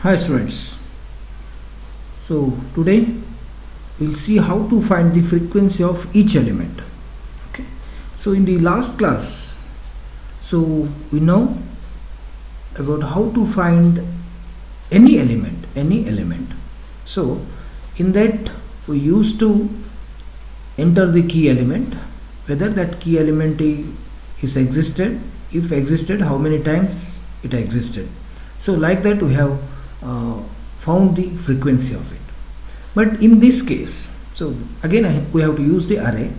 Hi students. So today we'll see how to find the frequency of each element. Okay. So in the last class, so we know about how to find any element. So in that we used to enter the key element, whether that key element is existed, if existed, how many times it existed. So like that we have found the frequency of it. But in this case, so again we have to use the array.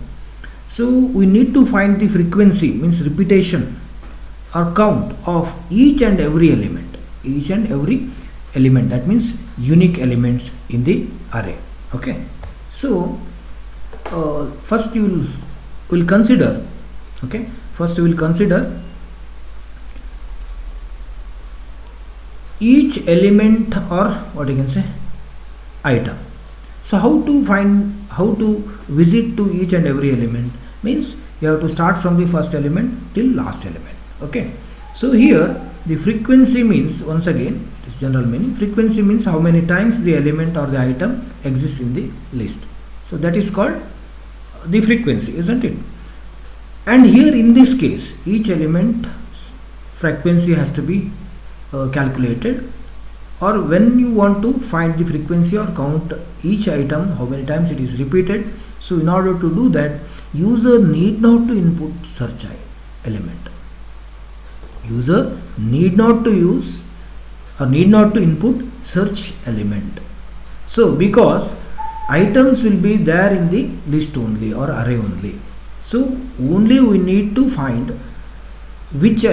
So we need to find the frequency, means repetition or count of each and every element, that means unique elements in the array. Okay. So first you will consider, okay, first we will consider each element, or what you can say, item. So how to visit to each and every element, means you have to start from the first element till last element. Okay. So here the frequency means, once again, this general meaning, frequency means how many times the element or the item exists in the list. So that is called the frequency, isn't it? And here in this case, each element frequency has to be calculated, or when you want to find the frequency or count each item, how many times it is repeated. So in order to do that, user need not to input search element. User need not to use or need not to input search element. So because items will be there in the list only or array only. So only we need to find which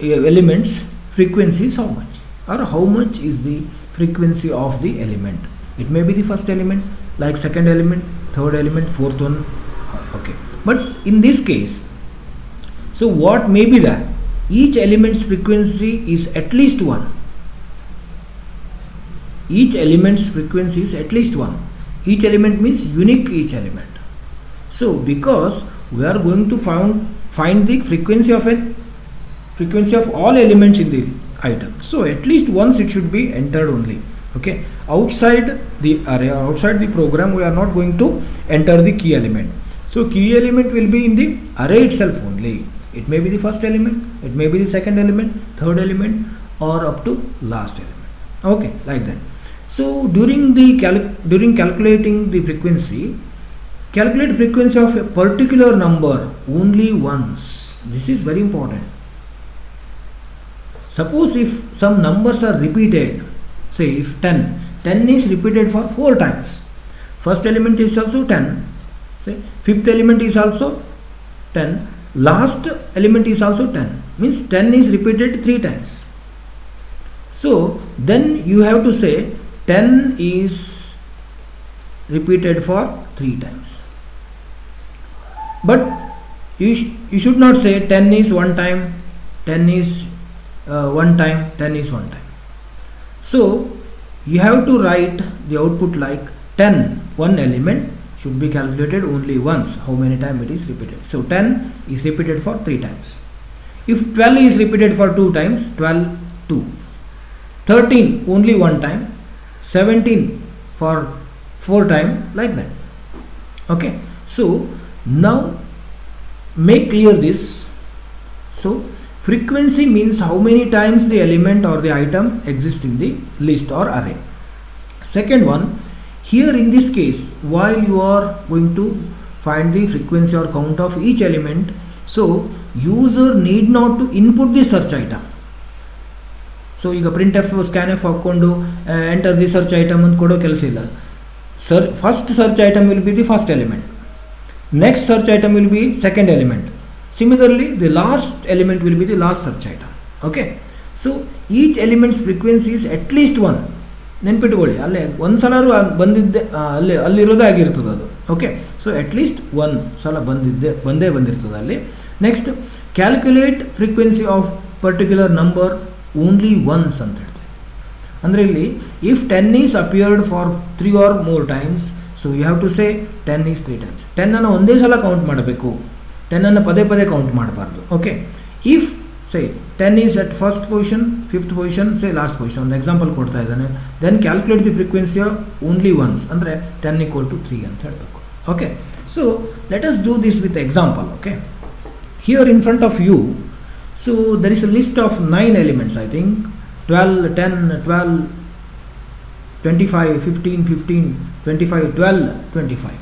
element's frequency is how much, or how much is the frequency of the element. It may be the first element, like second element, third element, fourth one. Okay. But in this case, so what may be that each element's frequency is at least 1. Each element's frequency is at least 1. Each element means unique each element. So because we are going to find the frequency of all elements in the item, so at least once it should be entered only. Okay. Outside the array, outside the program, we are not going to enter the key element. So key element will be in the array itself only. It may be the first element, it may be the second element, third element, or up to last element. Okay, like that. So during calculating the frequency, calculate frequency of a particular number only once. This is very important. Suppose if some numbers are repeated, say if 10 is repeated for 4 times, first element is also 10, say fifth element is also 10, last element is also 10, means 10 is repeated 3 times. So then you have to say 10 is repeated for 3 times. But you should not say 10 is 1 time, 10 is 1 time, 10 is 1 time. So you have to write the output like 10, one element should be calculated only once, how many times it is repeated. So 10 is repeated for 3 times. If 12 is repeated for 2 times, 12, 2. 13 only 1 time, 17 for 4 times, like that. Okay. So now make clear this. So frequency means how many times the element or the item exists in the list or array. Second one, here in this case, while you are going to find the frequency or count of each element, so user need not to input the search item. So ಈಗ printf scanf ಹಾಕೊಂಡು enter the search item ಅಂತ ಕೊಡೋ ಕೆಲಸ ಇಲ್ಲ. First search item will be the first element, next search item will be second element, similarly the last element will be the last search item. Okay. So each element's frequency is at least 1. ನೆನ್ಪಿಟ್ಕೊಳ್ಳಿ, ಅಲ್ಲೇ ಒಂದು ಸಲ ಬಂದಿದ್ದೆ ಅಲ್ಲಿರೋದೇ ಆಗಿರ್ತದೆ ಅದು. Okay. So at least 1 ಸಲ ಬಂದೇ ಬಂದಿರ್ತದೆ ಅಲ್ಲಿ. Next calculate frequency of particular number only once ಅಂತ ಹೇಳ್ತೀವಿ. ಅಂದರೆ ಇಲ್ಲಿ if 10 is appeared for 3 or more times, so you have to say 10 is 3 times. 10 ಒಂದೇ ಸಲ ಕೌಂಟ್ ಮಾಡಬೇಕು, 10 ಪದೇ ಪದೇ ಕೌಂಟ್ ಮಾಡಬಾರ್ದು. Okay. If say 10 is at first position, fifth position, say last position. ಒಂದು ಎಕ್ಸಾಂಪಲ್ ಕೊಡ್ತಾ ಇದ್ದಾನೆ. Then calculate the frequency of only once, ಅಂದರೆ 10 equal to 3 ಅಂತ ಹೇಳಬೇಕು. Okay, so let us do this with example. Okay, here in front of you, so there is a list of 9 elements, I think 12, 10, 12, 25, 15, 15, 25, 12, 25.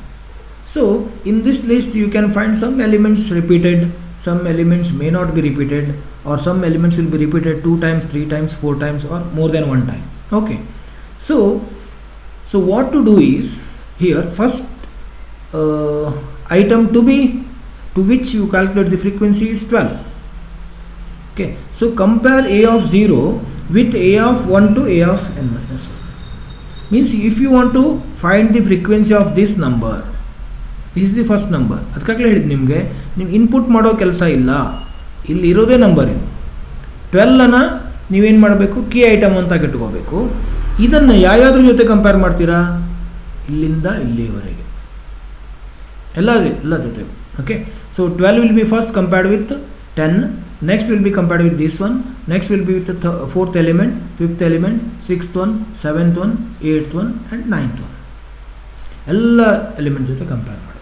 So in this list you can find some elements repeated, some elements may not be repeated, or some elements will be repeated 2 times, 3 times, 4 times, or more than 1 time. Okay, so what to do is, here first item to which you calculate the frequency is 12. Okay, so compare a of 0 with a of 1 to a of n minus 1. Means if you want to find the frequency of this number, this is the first number. ಅದಕ್ಕಾಗಲೇ ಹೇಳಿದ್ದು ನಿಮಗೆ, ನೀವು input ಮಾಡೋ ಕೆಲಸ ಇಲ್ಲ, ಇಲ್ಲಿ ಇರೋದೇ number ಇದು 12 ನೀವೇನು ಮಾಡಬೇಕು, ಕೀ ಐಟಮ್ ಅಂತ ಇಟ್ಕೋಬೇಕು. ಇದನ್ನು ಯಾವ್ಯಾವ್ದ್ರ ಜೊತೆ ಕಂಪೇರ್ ಮಾಡ್ತೀರಾ, ಇಲ್ಲಿಂದ ಇಲ್ಲಿವರೆಗೆ ಎಲ್ಲ ಜೊತೆ. Okay, so 12 will be first compared with 10, next will be compared with this one, next will be with the fourth element, fifth element, sixth one, seventh one, eighth one and ninth one. ಎಲ್ಲ element ಜೊತೆ compare ಮಾಡಬೇಕು.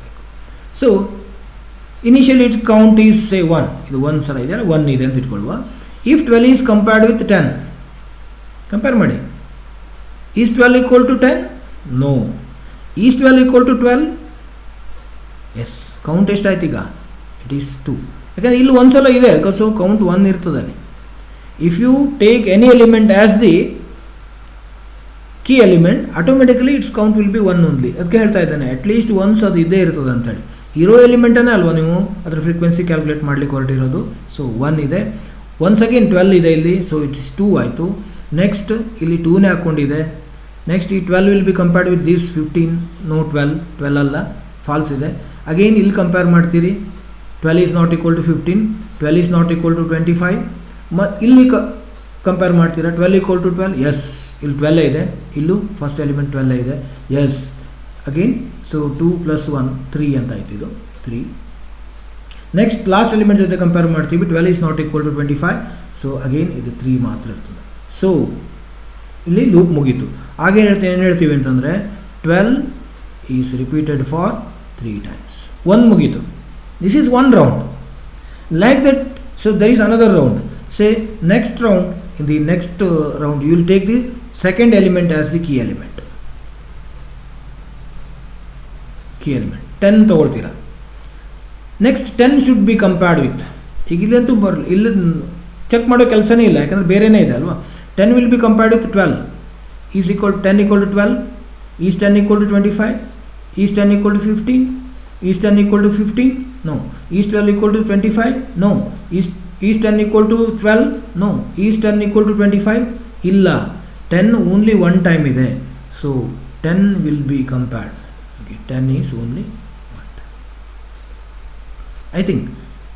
So initially it count is say 1, ಇದು 1 ಸಲ ಇದೆ, 1 ಇದೆ ಅಂತ ಇಟ್ಕೊಳ್ಳುವ. If 12 is compared with 10, compare ಮಾಡಿ. Is 12 equal to 10? No. Is 12 equal to 12? Yes. Count ಎಷ್ಟಾಯ್ತು ಈಗ? It is 2. ಯಾಕಂದರೆ ಇಲ್ಲಿ ಒಂದು ಸಲ ಇದೆ, ಸೊ ಕೌಂಟ್ 1 ಇರ್ತದೆ ಅಲ್ಲಿ. If you take any element as the key element, automatically its count will be 1 only. ಅದಕ್ಕೆ ಹೇಳ್ತಾ ಇದ್ದಾನೆ, ಅಟ್ಲೀಸ್ಟ್ ಒನ್ಸ್ ಅದು ಇದ್ದೇ ಇರ್ತದೆ ಅಂತೇಳಿ. ಇರೋ ಎಲಿಮೆಂಟನ್ನೇ ಅಲ್ವಾ ನೀವು ಅದರ ಫ್ರೀಕ್ವೆನ್ಸಿ ಕ್ಯಾಲ್ಕುಲೇಟ್ ಮಾಡಲಿಕ್ಕೆ ಹೊರಟಿರೋದು. ಸೊ 1 ಇದೆ. ಒನ್ಸ್ ಅಗೇನ್ 12 ಇದೆ ಇಲ್ಲಿ, ಸೊ ಇಟ್ ಇಸ್ 2 ಆಯಿತು. ನೆಕ್ಸ್ಟ್ ಇಲ್ಲಿ 2ನೇ ಹಾಕ್ಕೊಂಡಿದೆ. ನೆಕ್ಸ್ಟ್ ಈ 12 will be compared with this 15. No, 12 ಅಲ್ಲ, ಫಾಲ್ಸ್ ಇದೆ. ಅಗೇನ್ ಇಲ್ಲಿ ಕಂಪೇರ್ ಮಾಡ್ತೀರಿ, 12 is not equal to 15, 12 is not equal to 25. ಮತ್ತು ಇಲ್ಲಿ ಕಂಪೇರ್ ಮಾಡ್ತೀರಾ, 12 ಈಕ್ವಲ್ ಟು 12, ಎಸ್, ಇಲ್ಲಿ 12 ಇದೆ, ಇಲ್ಲೂ ಫಸ್ಟ್ ಎಲಿಮೆಂಟ್ 12 ಇದೆ, ಎಸ್. ಅಗೇನ್ ಸೊ 2 + 1 3 ಅಂತ ಆಯ್ತು, ಇದು 3. ನೆಕ್ಸ್ಟ್ ಲಾಸ್ಟ್ ಎಲಿಮೆಂಟ್ ಜೊತೆ ಕಂಪೇರ್ ಮಾಡ್ತೀವಿ, 12 is not equal to 25, so again ಇದು 3 ಮಾತ್ರ ಇರ್ತದೆ. ಸೊ ಇಲ್ಲಿ ಲೂಪ್ ಮುಗೀತು. ಹಾಗೆ ಏನು ಹೇಳ್ತೀವಿ ಅಂತಂದರೆ 12 ಈಸ್ ರಿಪೀಟೆಡ್ ಫಾರ್ 3 times. 1 ಮುಗೀತು. This is 1 round. Like that, so there is another round. Say next round, in the next round you will take the second element as the key element. Key element 10 ತಗೊಳ್ತೀರಾ. Next 10 should be compared with, ಈಗ ಇಲ್ಲಂತೂ ಬರಲಿ, ಇಲ್ಲಿ check ಮಾಡೋ ಕೆಲಸನೇ ಇಲ್ಲ, ಯಾಕಂದರೆ ಬೇರೆನೇ ಇದೆ ಅಲ್ವಾ. 10 will be compared with 12. Is 10 equal to 12? Is 10 equal to 25? Is 10 equal to 15? Is 10 equal to 15? No. Is 12 equal to 25? No. Is 10 equal to 12? No. Is 10 equal to 25? Illa. 10 only one time ಇದೆ. So 10 will be compared. Okay, 10 is only one time. I think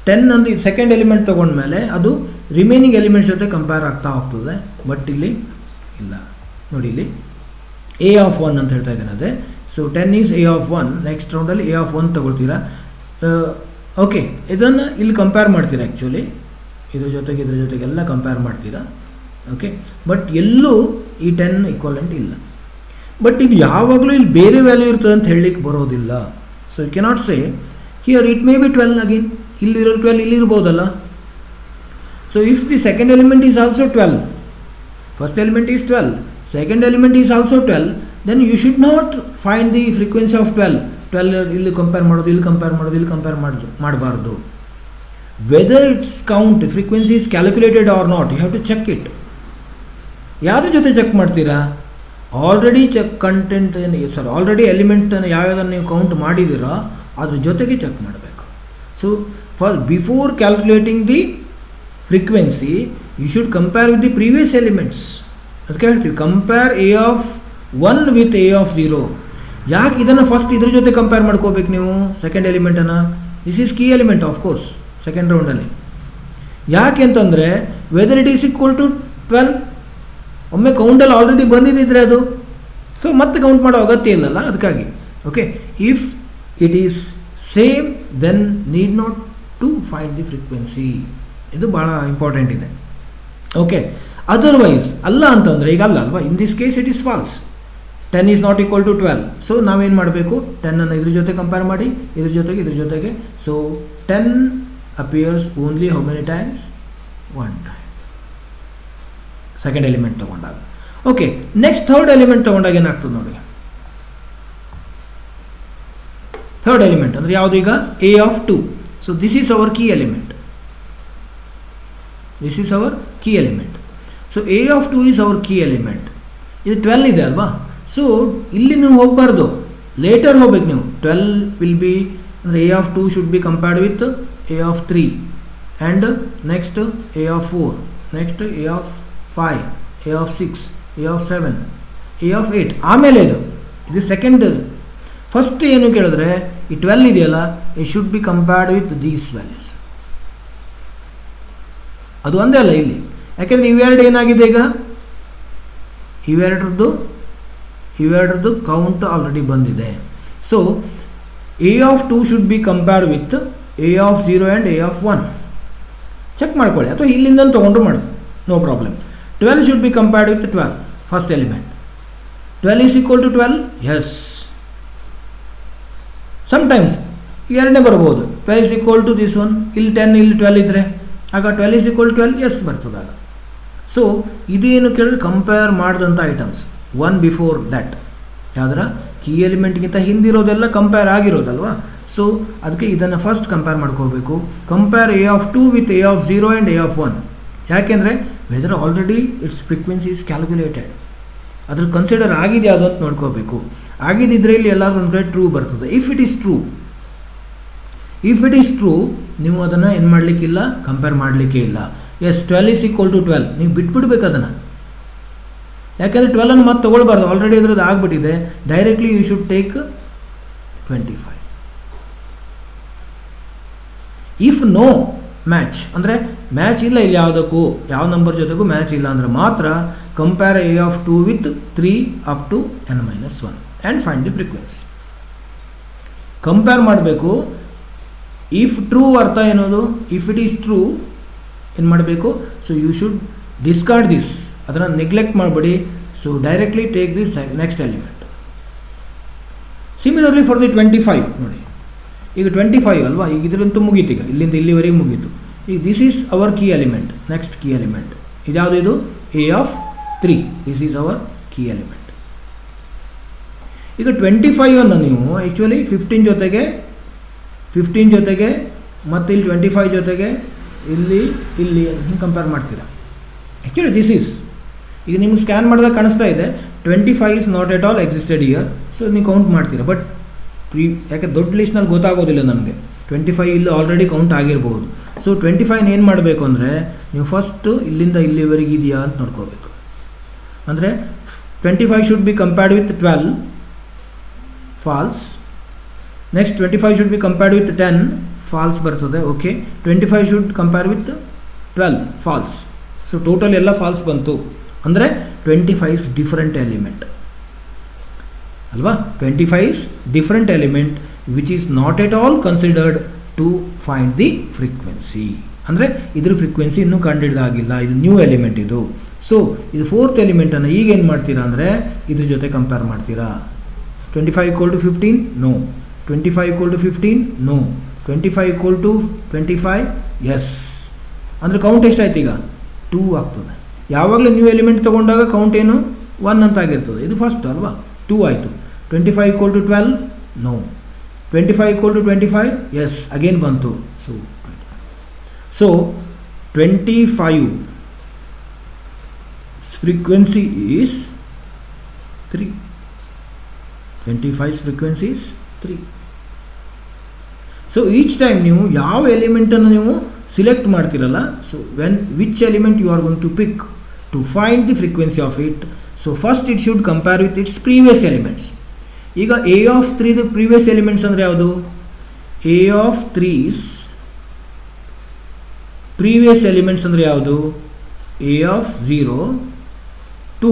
10 ಅಂದ್ರೆ second element ತಗೊಂಡ್ಮೇಲೆ ಅದು remaining elements ಜೊತೆ compare ಆಗ್ತಾ ಹೋಗ್ತದೆ. But ಇಲ್ಲಿ ಇಲ್ಲ ನೋಡಿ, ಇಲ್ಲಿ a of 1 ಅಂತ ಹೇಳ್ತಾ ಇದ್ದೇನೆ ಅದೇ. So 10 is a of 1. Next ರೌಂಡಲ್ಲಿ a of 1 ತಗೊಳ್ತೀರಾ. ಓಕೆ, ಇದನ್ನು ಇಲ್ಲಿ ಕಂಪೇರ್ ಮಾಡ್ತೀರಾ. ಆ್ಯಕ್ಚುಲಿ ಇದ್ರ ಜೊತೆಗೆಲ್ಲ ಕಂಪೇರ್ ಮಾಡ್ತೀರಾ. ಓಕೆ, ಬಟ್ ಎಲ್ಲೂ ಈ 10 ಈಕ್ವಲೆಂಟ್ ಇಲ್ಲ. ಬಟ್ ಇದು ಯಾವಾಗಲೂ ಇಲ್ಲಿ ಬೇರೆ ವ್ಯಾಲ್ಯೂ ಇರ್ತದೆ ಅಂತ ಹೇಳಲಿಕ್ಕೆ ಬರೋದಿಲ್ಲ. So you cannot say here it may be 12 again. ಇಲ್ಲಿರೋ 12 ಇಲ್ಲಿರ್ಬೋದಲ್ಲ. So if the second element is also 12, first element is 12, second element is also 12, then you should not find the frequency of 12 ಇಲ್ಲಿ compare ಮಾಡೋದು, ಇಲ್ಲಿ compare ಮಾಡೋದು, ಇಲ್ಲಿ compare ಮಾಡಬಾರ್ದು. Whether its count frequency is calculated or not, you have to check it. ಯಾವುದ್ರ ಜೊತೆ check ಮಾಡ್ತೀರಾ? Already already ಎಲಿಮೆಂಟನ್ನು ಯಾವ್ಯಾವುದನ್ನು ನೀವು ಕೌಂಟ್ ಮಾಡಿದ್ದೀರೋ ಅದ್ರ ಜೊತೆಗೆ ಚೆಕ್ ಮಾಡಬೇಕು. So before calculating the frequency you should compare with the previous elements. ಅದಕ್ಕೆ ಹೇಳ್ತೀವಿ compare a of 1 with a of 0. ಯಾಕೆ ಇದನ್ನು ಫಸ್ಟ್ ಇದ್ರ ಜೊತೆ ಕಂಪೇರ್ ಮಾಡ್ಕೋಬೇಕು ನೀವು ಸೆಕೆಂಡ್ ಎಲಿಮೆಂಟನ್ನು? This is key element of course second ರೌಂಡಲ್ಲಿ. ಯಾಕೆ ಅಂತಂದರೆ whether it is equal to 12, ಒಮ್ಮೆ ಕೌಂಟಲ್ಲಿ ಆಲ್ರೆಡಿ ಬಂದಿದ್ದರೆ ಅದು, ಸೊ ಮತ್ತೆ ಕೌಂಟ್ ಮಾಡೋ ಅಗತ್ಯ ಇಲ್ಲಲ್ಲ, ಅದಕ್ಕಾಗಿ. Okay, if it is same then need not to find the frequency. ಇದು ಭಾಳ ಇಂಪಾರ್ಟೆಂಟ್ ಇದೆ. ಓಕೆ, ಅದರ್ವೈಸ್ ಅಲ್ಲ ಅಂತಂದರೆ ಈಗ ಅಲ್ಲ ಅಲ್ವಾ, in this case it is false. 10 is not equal to 12. So ನಾವೇನು ಮಾಡಬೇಕು, 10 ಇದ್ರ ಜೊತೆ ಕಂಪೇರ್ ಮಾಡಿ, ಇದ್ರ ಜೊತೆಗೆ. So 10 appears only how many times, 1 time, second element ತೊಗೊಂಡಾಗ. ಓಕೆ, ನೆಕ್ಸ್ಟ್ ಥರ್ಡ್ ಎಲಿಮೆಂಟ್ ತೊಗೊಂಡಾಗ ಏನಾಗ್ತದೆ ನೋಡಿ. ಥರ್ಡ್ ಎಲಿಮೆಂಟ್ ಅಂದರೆ ಯಾವುದು ಈಗ, a of 2. So this is our key element. So a of 2 is our key element. ಇದು 12 ಇದೆ ಅಲ್ವಾ. ಸೊ ಇಲ್ಲಿ ನೀವು ಹೋಗಬಾರ್ದು, ಲೇಟರ್ ಹೋಗ್ಬೇಕು ನೀವು. 12 ವಿಲ್ ಬಿ ಅಂದರೆ a of 2 should be compared with a of 3 and next a of 4, next a of 5, a of 6, a of 7, a of 8. ಆಮೇಲೆ ಇದು ಸೆಕೆಂಡ್. ಫಸ್ಟ್ ಏನು ಕೇಳಿದ್ರೆ ಈ 12 ಇದೆಯಲ್ಲ, it should be compared with these values. ಅದು ಒಂದೇ ಅಲ್ಲ ಇಲ್ಲಿ, ಯಾಕೆಂದರೆ ಇವೆರಡು ಏನಾಗಿದೆ ಈಗ, ಇವೆರಡರದ್ದು ಕೌಂಟ್ ಆಲ್ರೆಡಿ ಬಂದಿದೆ. So a of 2 should be compared with a of 0 and a of 1. Check ಮಾಡ್ಕೊಳ್ಳಿ, ಅಥವಾ ಇಲ್ಲಿಂದ ತೊಗೊಂಡ್ರು ಮಾಡು, no problem. 12 should be compared with 12, first element. 12 is equal to 12, yes. Sometimes ಎರಡನೇ ಬರ್ಬೋದು, 12 is equal to this one. ಇಲ್ಲಿ 10 ಇಲ್ಲಿ 12 ಇದ್ದರೆ ಆಗ 12 ಈಸ್ ಈಕ್ವಲ್ ಟು 12, ಎಸ್ ಬರ್ತದಾಗ. ಸೊ ಇದೇನು ಕೇಳಿದ್ರೆ ಕಂಪೇರ್ ಮಾಡಿದಂಥ ಐಟಮ್ಸ್, ಒನ್ ಬಿಫೋರ್ ದ್ಯಾಟ್, ಯಾವುದರ ಕೀ ಎಲಿಮೆಂಟ್ಗಿಂತ ಹಿಂದಿರೋದೆಲ್ಲ ಕಂಪೇರ್ ಆಗಿರೋದಲ್ವಾ. ಸೊ ಅದಕ್ಕೆ ಇದನ್ನು ಫಸ್ಟ್ ಕಂಪೇರ್ ಮಾಡ್ಕೋಬೇಕು. Compare a of 2 with a of 0 and a of 1. ಯಾಕೆಂದರೆ whether already its frequency is calculated, ಅದ್ರ ಕನ್ಸಿಡರ್ ಆಗಿದೆಯಾ ಅದು ಅಂತ ನೋಡ್ಕೋಬೇಕು. ಆಗಿದ್ದರೆ ಇಲ್ಲಿ ಎಲ್ಲಾದರೂ ಒಂದು ಕಡೆ ಟ್ರೂ ಬರ್ತದೆ. ಇಫ್ ಇಟ್ ಈಸ್ ಟ್ರೂ ನೀವು ಅದನ್ನು ಏನು ಮಾಡಲಿಕ್ಕಿಲ್ಲ, ಕಂಪೇರ್ ಮಾಡಲಿಕ್ಕೆ ಇಲ್ಲ. ಎಸ್, 12 ಈಸ್ ಈಕ್ವಲ್ ಟು 12, ನೀವು ಬಿಟ್ಬಿಡ್ಬೇಕು ಅದನ್ನು. ಯಾಕೆಂದರೆ 12 ಮತ್ತೆ ತೊಗೊಳ್ಬಾರ್ದು, ಆಲ್ರೆಡಿ ಅದ್ರದ್ದು ಆಗಿಬಿಟ್ಟಿದೆ. Directly you should take 25. If no match ಅಂದರೆ ಮ್ಯಾಚ್ ಇಲ್ಲ ಇಲ್ಲಿ ಯಾವುದಕ್ಕೂ, ಯಾವ ನಂಬರ್ ಜೊತೆಗೂ ಮ್ಯಾಚ್ ಇಲ್ಲ ಅಂದರೆ ಮಾತ್ರ compare a of 2 with 3 up to n-1 and find the frequency. Compare ಮಾಡಬೇಕು. ಇಫ್ ಟ್ರೂ ಅರ್ಥ ಏನೋದು, ಇಫ್ ಇಟ್ ಈಸ್ ಟ್ರೂ ಏನು ಮಾಡಬೇಕು, so you should discard this, ಅದನ್ನು ನೆಗ್ಲೆಕ್ಟ್ ಮಾಡಬೇಡಿ. So directly take this next element. Similarly for the 25 ನೋಡಿ, ಈಗ 25 ಅಲ್ವಾ, ಈಗ ಇದರಂತೂ ಮುಗೀತು, ಈಗ ಇಲ್ಲಿಂದ ಇಲ್ಲಿವರೆಗೆ ಮುಗೀತು. ಈಗ this is our key element, next key element. ಇದ್ಯಾವುದು ಇದು, a of 3, this is our key element. ಈಗ 25 ನೀವು ಆ್ಯಕ್ಚುಲಿ 15 ಜೊತೆಗೆ ಮತ್ತು ಇಲ್ಲಿ 25 ಜೊತೆಗೆ ಇಲ್ಲಿ ಹಿಂಗೆ ಕಂಪೇರ್ ಮಾಡ್ತೀರಾ. ಆ್ಯಕ್ಚುಲಿ ದಿಸ್ ಈಸ್, ಈಗ ನಿಮ್ಗೆ ಸ್ಕ್ಯಾನ್ ಮಾಡಿದಾಗ ಕಾಣಿಸ್ತಾ ಇದೆ 25 is not at all existed year. So ನೀವು ಕೌಂಟ್ ಮಾಡ್ತೀರಾ, ಬಟ್ ಯಾಕೆ ದೊಡ್ಡ ಲಿಸ್ಟ್ನಲ್ಲಿ ಗೊತ್ತಾಗೋದಿಲ್ಲ ನಮಗೆ. 25 ಇಲ್ಲಿ ಆಲ್ರೆಡಿ ಕೌಂಟ್ ಆಗಿರ್ಬೋದು. ಸೊ 25 ಏನು ಮಾಡಬೇಕು ಅಂದರೆ ನೀವು ಫಸ್ಟು ಇಲ್ಲಿಂದ ಇಲ್ಲಿವರೆಗೆ ಇದೆಯಾ ಅಂತ ನೋಡ್ಕೋಬೇಕು. ಅಂದರೆ 25 should be compared with 12, false. Next 25 should be compared with 10, false ಬರ್ತದೆ. Okay, 25 should compare with 12, false. So total ಎಲ್ಲ ಫಾಲ್ಸ್ ಬಂತು. ಅಂದರೆ 25 ಇಸ್ ಡಿಫರೆಂಟ್ ಎಲಿಮೆಂಟ್ ಅಲ್ವಾ. 25 is different element which is not at all considered to find the frequency. ಅಂದರೆ ಇದ್ರ frequency ಇನ್ನೂ ಕಂಡುಹಿಡಿದಾಗಿಲ್ಲ, ಇದು ನ್ಯೂ ಎಲಿಮೆಂಟ್ ಇದು. ಸೊ ಇದು ಫೋರ್ತ್ ಎಲಿಮೆಂಟನ್ನು ಈಗ ಏನು ಮಾಡ್ತೀರಾ ಅಂದರೆ ಇದ್ರ ಜೊತೆ ಕಂಪೇರ್ ಮಾಡ್ತೀರಾ. 25 equal to 15, no. 25 equal to 15, no. 25 equal to 25, yes. ಅಂದರೆ ಕೌಂಟ್ ಎಷ್ಟಾಯ್ತು ಈಗ, 2 ಆಗ್ತದೆ. ಯಾವಾಗಲೂ ನ್ಯೂ ಎಲಿಮೆಂಟ್ ತೊಗೊಂಡಾಗ ಕೌಂಟ್ ಏನು, 1 ಅಂತ ಆಗಿರ್ತದೆ. ಇದು ಫಸ್ಟ್ ಅಲ್ವಾ, 2 ಆಯಿತು. 25 equal to 12, no. 25 equal to 25, yes, again ಬಂತು. So 25 frequency is 3. 25's frequency is 3. So each time ನೀವು ಯಾವ ಎಲಿಮೆಂಟನ್ನು ನೀವು ಸಿಲೆಕ್ಟ್ ಮಾಡ್ತಿರಲ್ಲ, so which element you are going to pick to find the frequency of it. So first it should compare with its previous elements. ಈಗ a of 3 the previous elements ಅಂದರೆ ಯಾವುದು, a of 3's previous elements ಅಂದರೆ ಯಾವುದು, a of 0 to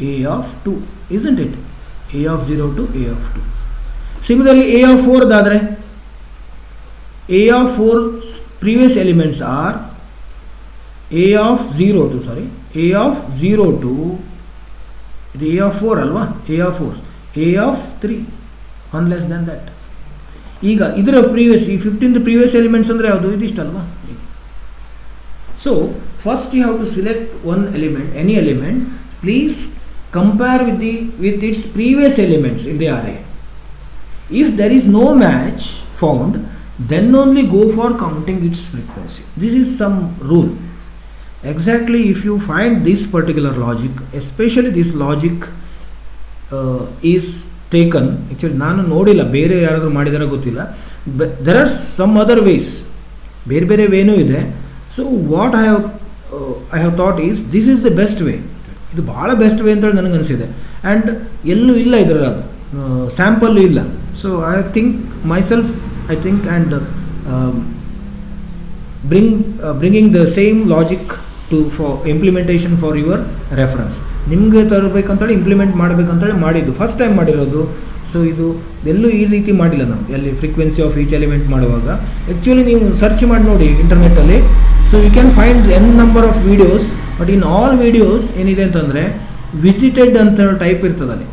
a of 2, isn't it? a of 0 to a of 2. Similarly a of 4 ದಾದರೆ a of 4 previous elements are a of 0 to a of 0 to ಇದು a of 4 ಅಲ್ವಾ, a of 4, a of 3, 1 less than that. ಈಗ ಇದರ previous ಈ 15 previous elements ಅಂದರೆ ಯಾವುದು, ಇದಿಷ್ಟಲ್ವಾ. So first you have to select one element, any element, please compare with its previous elements in the array. If there is no match found, then only go for counting its frequency. This is some rule. Exactly, if you find this particular logic, especially this logic is taken, actually ನಾನು ನೋಡಿಲ್ಲ, ಬೇರೆ ಯಾರಾದರೂ ಮಾಡಿದಾರ ಗೊತ್ತಿಲ್ಲ, there are some other ways, ಬೇರೆ ಬೇರೆ ವೇನೂ ಇದೆ. So what I have thought is this is the best way. ಇದು ಭಾಳ ಬೆಸ್ಟ್ ವೇ ಅಂತೇಳಿ ನನಗೆ ಅನಿಸಿದೆ. ಆ್ಯಂಡ್ ಎಲ್ಲೂ ಇಲ್ಲ ಇದರ ಅದು ಸ್ಯಾಂಪಲ್ ಇಲ್ಲ. So I think myself and bringing the same logic to for implementation for your reference. ನಿಮಗೆ ತರಬೇಕಂತೇಳಿ ಇಂಪ್ಲಿಮೆಂಟ್ ಮಾಡಬೇಕಂತೇಳಿ ಮಾಡಿದ್ದು, ಫಸ್ಟ್ ಟೈಮ್ ಮಾಡಿರೋದು. ಸೊ ಇದು ಎಲ್ಲೂ ಈ ರೀತಿ ಮಾಡಿಲ್ಲ ನಾವು, ಎಲ್ಲಿ ಫ್ರೀಕ್ವೆನ್ಸಿ ಆಫ್ ಈಚ್ ಎಲಿಮೆಂಟ್ ಮಾಡುವಾಗ. ಆ್ಯಕ್ಚುಲಿ ನೀವು ಸರ್ಚ್ ಮಾಡಿ ನೋಡಿ ಇಂಟರ್ನೆಟ್ಟಲ್ಲಿ. So you can find n number of videos, but in all videos ಏನಿದೆ ಅಂತಂದರೆ ವಿಸಿಟೆಡ್ ಅಂತ ಟೈಪ್ ಇರ್ತದಲ್ಲಿ.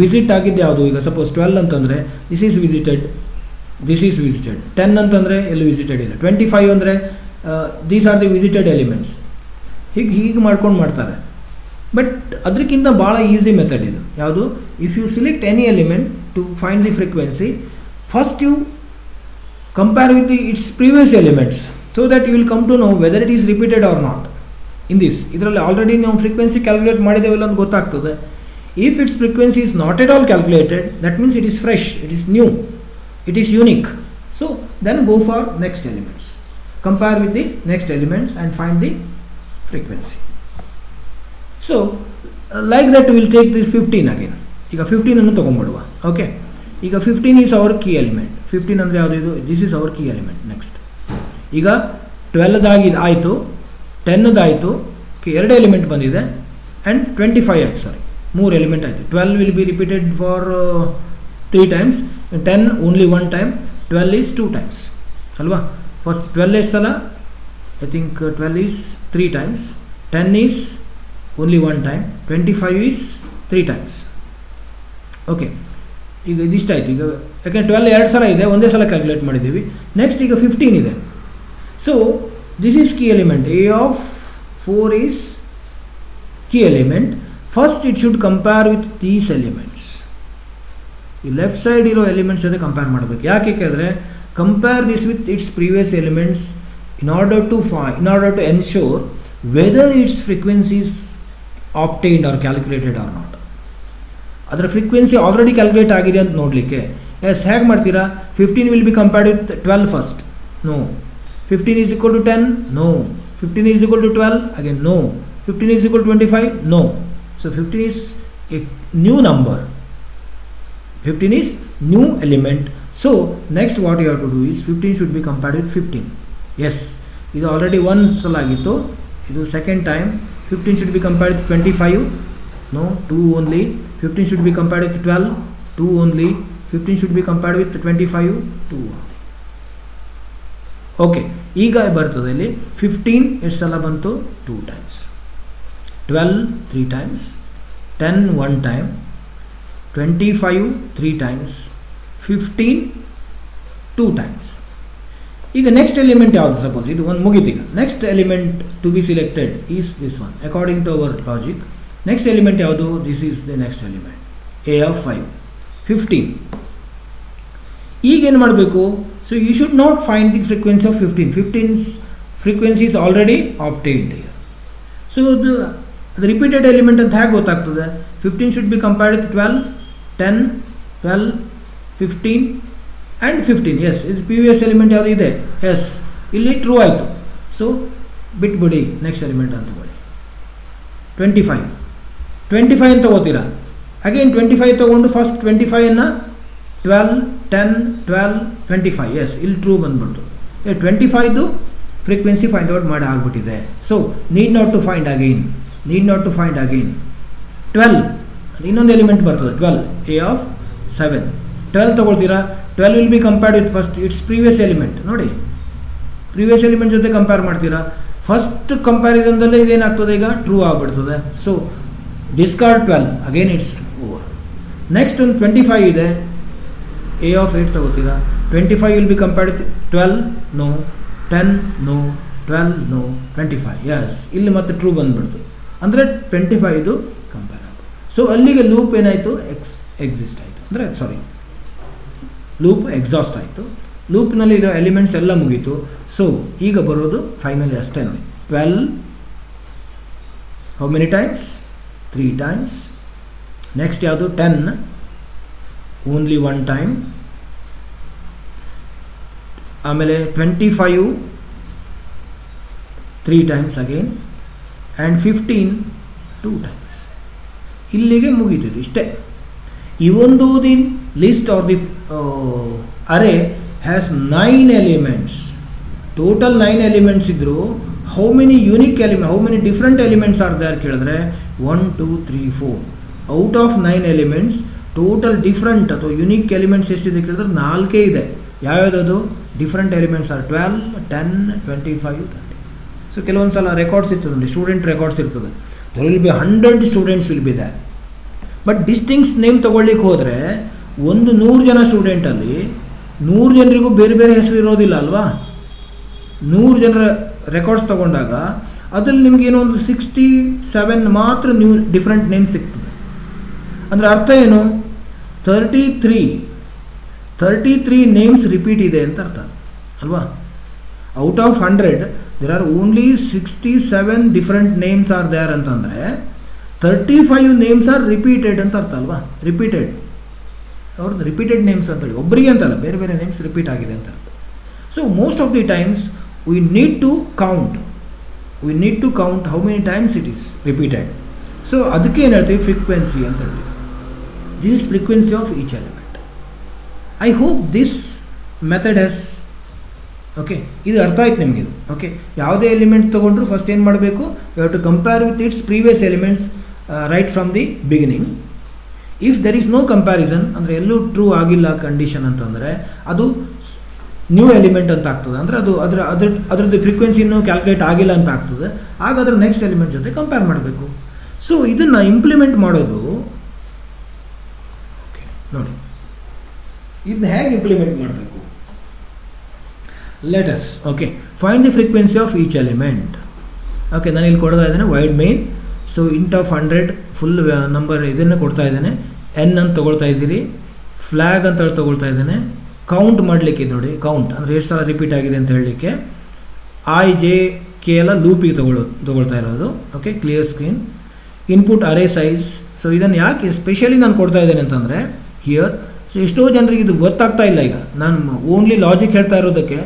ವಿಸಿಟ್ ಆಗಿದ್ದು ಯಾವುದು, ಈಗ ಸಪೋಸ್ 12 ಅಂತಂದರೆ ದಿಸ್ ಈಸ್ ವಿಸಿಟೆಡ್, 10 ಅಂತಂದರೆ ಎಲ್ಲೂ ವಿಸಿಟೆಡ್ ಇಲ್ಲ, 25 ಅಂದರೆ these are the visited elements. ಹೀಗೆ ಮಾಡ್ಕೊಂಡು ಮಾಡ್ತಾರೆ. ಬಟ್ ಅದಕ್ಕಿಂತ ಭಾಳ ಈಸಿ ಮೆಥಡ್ ಇದು. ಯಾವುದು, if you select any element to find the frequency, first you compare with its previous elements, so that you will come to know whether it is repeated or not. In this, ಇದರಲ್ಲಿ already ನಾವು frequency calculate ಮಾಡಿದ್ದೇವೆಲ್ಲ ಅಂತ ಗೊತ್ತಾಗ್ತದೆ. If its frequency is not at all calculated, that means it is fresh, it is new, it is unique. So then go for next elements, compare with the next elements and find the frequency. So like that will take this 15 again. ಈಗ 15 ಅನ್ನು ತೊಗೊಂಡ್ಬಿಡುವ. Okay, ಈಗ 15 is our key element. 15 ಅಂದರೆ ಯಾವುದು, ಇದು this is our key element. Next ಈಗ 12 ಆಯಿತು, 10 ಆಯಿತು, okay, 2 element ಬಂದಿದೆ, ಆ್ಯಂಡ್ 25 ಆಯಿತು, ಸಾರಿ 3 ಎಲಿಮೆಂಟ್ ಆಯಿತು. 12 will be repeated for 3 times, 10 only 1 time, 12 is 2 times ಅಲ್ವಾ. ಫಸ್ಟ್ 12 ಎಷ್ಟು ಸಲ, I think 12 is 3 times, 10 is only 1 time, 25 is 3 times. Okay, ಈಗ ಇದಿಷ್ಟ ಆಯಿತು. ಈಗ ಯಾಕೆಂದರೆ 12 2 ಸಲ ಇದೆ, ಒಂದೇ ಸಲ ಕ್ಯಾಲ್ಕುಲೇಟ್ ಮಾಡಿದ್ದೀವಿ. ನೆಕ್ಸ್ಟ್ ಈಗ 15 ಇದೆ. So this is key element. A of 4 is key element. First it should compare with these elements. ಈ ಲೆಫ್ಟ್ ಸೈಡ್ ಇರೋ ಎಲಿಮೆಂಟ್ಸ್ ಜೊತೆ ಕಂಪೇರ್ ಮಾಡಬೇಕು. ಯಾಕೆ ಕೇಳಿದ್ರೆ, compare this with its previous elements in order to ensure whether its frequency is obtained or calculated or not. ಅದರ frequency already calculate ಆಗಿದೆ ಅಂತ ನೋಡಲಿಕ್ಕೆ ಎಸ್ ಹೇಗೆ ಮಾಡ್ತೀರಾ, 15 will be compared with 12 first, no. 15 is equal to 10, no. 15 is equal to 12, again no. 15 is equal to 25, no. So 15 is a new number, 15 is new element. So next what you have to do is 15 should be compared with 15. Yes, ಇದು already 1 ಸಲ ಆಗಿತ್ತು, ಇದು second time. 15 should be compared with 25, no, 2 only. 15 should be compared with 12, 2 only. 15 should be compared with 25, 2 only. Okay, ಈಗ ಬರ್ತದೆ ಇಲ್ಲಿ 15 ಎಷ್ಟು ಸಲ ಬಂತು, 2 times, 12 3 times, 10 1 time, 25 3 times, 15 2 times. ಈಗ ನೆಕ್ಸ್ಟ್ ಎಲಿಮೆಂಟ್ ಯಾವುದು, ಸಪೋಸ್ ಇದು ಒಂದು ಮುಗಿತು. ಈಗ next element to be selected is this one according to our logic. Next element ಯಾವುದು, this is the next element, a of 5, 15. ಈಗೇನು ಮಾಡಬೇಕು, so you should not find the frequency of 15. 15's frequency is already obtained here. So ಅದು repeated element ಅಂತ ಹೇಗೆ ಗೊತ್ತಾಗ್ತದೆ, 15 should be compared with 12, 10, 12, 15 and 15. Yes, ಇದು previous element ಯಾವುದು ಇದೆ, S, ಇಲ್ಲಿ ಟ್ರೂ ಆಯಿತು. ಸೊ ಬಿಟ್ಬಿಡಿ, ನೆಕ್ಸ್ಟ್ ಎಲಿಮೆಂಟ್ ಅಂತ ತಗೊಳ್ಳಿ. 25 ಅಂತ ತಗೋತೀರಾ. ಅಗೇನ್ 25 ತೊಗೊಂಡು ಫಸ್ಟ್ 25ಅನ್ನು 12, 10, 12, 25. ಎಸ್, ಇಲ್ಲಿ ಟ್ರೂ ಬಂದ್ಬಿಡ್ತು. 25ದು ಫ್ರೀಕ್ವೆನ್ಸಿ ಫೈಂಡ್ ಔಟ್ ಮಾಡಿ ಆಗಿಬಿಟ್ಟಿದೆ. So need not to find again. 12 ಇನ್ನೊಂದು ಎಲಿಮೆಂಟ್ ಬರ್ತದೆ, 12, ಎ ಆಫ್ 7. 12 ತೊಗೊಳ್ತೀರಾ. 12 will be compared with first it's previous element. ನೋಡಿ, ಪ್ರೀವಿಯಸ್ ಎಲಿಮೆಂಟ್ ಜೊತೆ ಕಂಪೇರ್ ಮಾಡ್ತೀರಾ. ಫಸ್ಟ್ ಕಂಪ್ಯಾರಿಸನ್ದಲ್ಲೇ ಇದೇನಾಗ್ತದೆ, ಈಗ ಟ್ರೂ ಆಗಿಬಿಡ್ತದೆ. So discard 12, again it's over. Next ಒಂದು 25 ಇದೆ, a of 8 ತಗೋತೀರಾ. 25 will be compared 12, no. 10, no. 12, no. 25, yes. ಇಲ್ಲಿ ಮತ್ತೆ ಟ್ರೂ ಬಂದುಬಿಡ್ತು, ಅಂದರೆ 25 ಇದು ಕಂಪೇರ್ ಆಗುತ್ತೆ. ಸೊ ಅಲ್ಲಿಗೆ ಲೂಪ್ ಏನಾಯಿತು, ಎಕ್ಸಿಸ್ಟ್ ಆಯಿತು, ಅಂದರೆ ಸಾರಿ ಲೂಪ್ ಎಕ್ಸಾಸ್ಟ್ ಆಯಿತು. ಲೂಪ್ನಲ್ಲಿ ಇರೋ ಎಲಿಮೆಂಟ್ಸ್ ಎಲ್ಲ ಮುಗೀತು. ಸೊ ಈಗ ಬರೋದು ಫೈನಲಿ ಅಷ್ಟೇ ನೋಡಿ, 12 how many times, 3 times. Next ಯಾವುದು, 10 ಓನ್ಲಿ 1 ಟೈಮ್. ಆಮೇಲೆ 25 3 ಟೈಮ್ಸ್ ಅಗೇನ್, ಆ್ಯಂಡ್ 15 2 ಟೈಮ್ಸ್. ಇಲ್ಲಿಗೆ ಮುಗೀತಿದೆ ಇಷ್ಟೇ. Even though the list or the array has 9 elements, total 9 elements idru, how many unique elements, how many different elements are there ಕೇಳಿದ್ರೆ 1 2 3 4 out of 9 elements total different ಅಥವಾ unique elements ಎಷ್ಟಿದೆ ಕೇಳಿದ್ರೆ 4 ಇದೆ. ಯಾವ್ಯಾವುದು different elements are 12 10 25 30. So ಕೆಲವೊಂದು ಸಲ records ಇರ್ತದೆ ನೋಡಿ, ಸ್ಟೂಡೆಂಟ್ ರೆಕಾರ್ಡ್ಸ್ ಇರ್ತದೆ, there will be 100 students will be there. But distincts name ತೊಗೊಳ್ಳಿಕ್ಕೆ ಹೋದರೆ 100 ಜನ ಸ್ಟೂಡೆಂಟಲ್ಲಿ 100 ಜನರಿಗೂ ಬೇರೆ ಬೇರೆ ಹೆಸರು ಇರೋದಿಲ್ಲ ಅಲ್ವಾ. 100 ಜನರ ರೆಕಾರ್ಡ್ಸ್ ತೊಗೊಂಡಾಗ ಅದರಲ್ಲಿ ನಿಮಗೇನೋ ಒಂದು 67 ಮಾತ್ರ ಡಿಫ್ರೆಂಟ್ ನೇಮ್ಸ್ ಸಿಗ್ತದೆ. ಅಂದರೆ ಅರ್ಥ ಏನು, 33 ನೇಮ್ಸ್ ರಿಪೀಟ್ ಇದೆ ಅಂತ ಅರ್ಥ ಅಲ್ವಾ. Out of 100 there are only 67 different names are there ಅಂತಂದರೆ 35 ನೇಮ್ಸ್ ಆರ್ ರಿಪೀಟೆಡ್ ಅಂತ ಅರ್ಥ ಅಲ್ವಾ. ರಿಪೀಟೆಡ್, ಅವ್ರದ್ದು ರಿಪೀಟೆಡ್ ನೇಮ್ಸ್ ಅಂತೇಳಿ, ಒಬ್ಬರಿಗೆ ಅಂತಲ್ಲ, ಬೇರೆ ಬೇರೆ ನೇಮ್ಸ್ ರಿಪೀಟ್ ಆಗಿದೆ ಅಂತ ಅರ್ಥ. So most of the times we need to count how many times it is repeated. So ಅದಕ್ಕೆ ಏನು ಹೇಳ್ತೀವಿ, ಫ್ರೀಕ್ವೆನ್ಸಿ ಅಂತ ಹೇಳ್ತೀವಿ. This is frequency of each element. I hope this method has okay, ಇದು ಅರ್ಥ ಆಯ್ತು ನಿಮಗಿದು. ಓಕೆ, ಯಾವುದೇ ಎಲಿಮೆಂಟ್ ತೊಗೊಂಡ್ರು ಫಸ್ಟ್ ಏನು ಮಾಡಬೇಕು, you have to compare with its previous elements right from the beginning. If there is no comparison, ಅಂದರೆ ಎಲ್ಲೂ ಟ್ರೂ ಆಗಿಲ್ಲ ಕಂಡೀಷನ್ ಅಂತಂದರೆ ಅದು ನ್ಯೂ ಎಲಿಮೆಂಟ್ ಅಂತ ಆಗ್ತದೆ. ಅಂದರೆ ಅದು ಅದರದ್ದು ಫ್ರೀಕ್ವೆನ್ಸಿ ಇನ್ನೂ ಕ್ಯಾಲ್ಕುಲೇಟ್ ಆಗಿಲ್ಲ ಅಂತ ಆಗ್ತದೆ. ಆಗ ಅದರ ನೆಕ್ಸ್ಟ್ ಎಲಿಮೆಂಟ್ ಜೊತೆ ಕಂಪೇರ್ ಮಾಡಬೇಕು. ಸೊ ಇದನ್ನು ಇಂಪ್ಲಿಮೆಂಟ್ ಮಾಡೋದು, ಓಕೆ ನೋಡಿ, ಇದನ್ನ ಹೇಗೆ ಇಂಪ್ಲಿಮೆಂಟ್ ಮಾಡಬೇಕು, let us find the frequency of each element. Okay, ನಾನು ಇಲ್ಲಿ ಕೊಡ್ತಾ ಇದ್ದೇನೆ wide main. So int of 100 full number ಇದನ್ನು ಕೊಡ್ತಾ ಇದ್ದೇನೆ. ಎನ್ ಅಂತ ತೊಗೊಳ್ತಾ ಇದ್ದೀರಿ, ಫ್ಲ್ಯಾಗ್ ಅಂತ ಹೇಳಿ ತೊಗೊಳ್ತಾ ಇದ್ದೇನೆ. ಕೌಂಟ್ ಮಾಡಲಿಕ್ಕೆ ನೋಡಿ, ಕೌಂಟ್ ಅಂದರೆ ಎಷ್ಟು ಸಲ ರಿಪೀಟ್ ಆಗಿದೆ ಅಂತ ಹೇಳಲಿಕ್ಕೆ. ಐ ಜೆ ಕೆ ಎಲ್ಲ ಲೂಪಿಗೆ ತೊಗೊಳ್ತಾ ಇರೋದು. Okay, clear screen. Input array size. So ಇದನ್ನು ಯಾಕೆ ಸ್ಪೆಷಲಿ ನಾನು ಕೊಡ್ತಾ ಇದ್ದೇನೆ ಅಂತಂದರೆ ಹಿಯರ್, ಸೊ ಎಷ್ಟೋ ಜನರಿಗೆ ಇದು ಗೊತ್ತಾಗ್ತಾ ಇಲ್ಲ. ಈಗ ನಾನು ಓನ್ಲಿ ಲಾಜಿಕ್ ಹೇಳ್ತಾ ಇರೋದಕ್ಕೆ.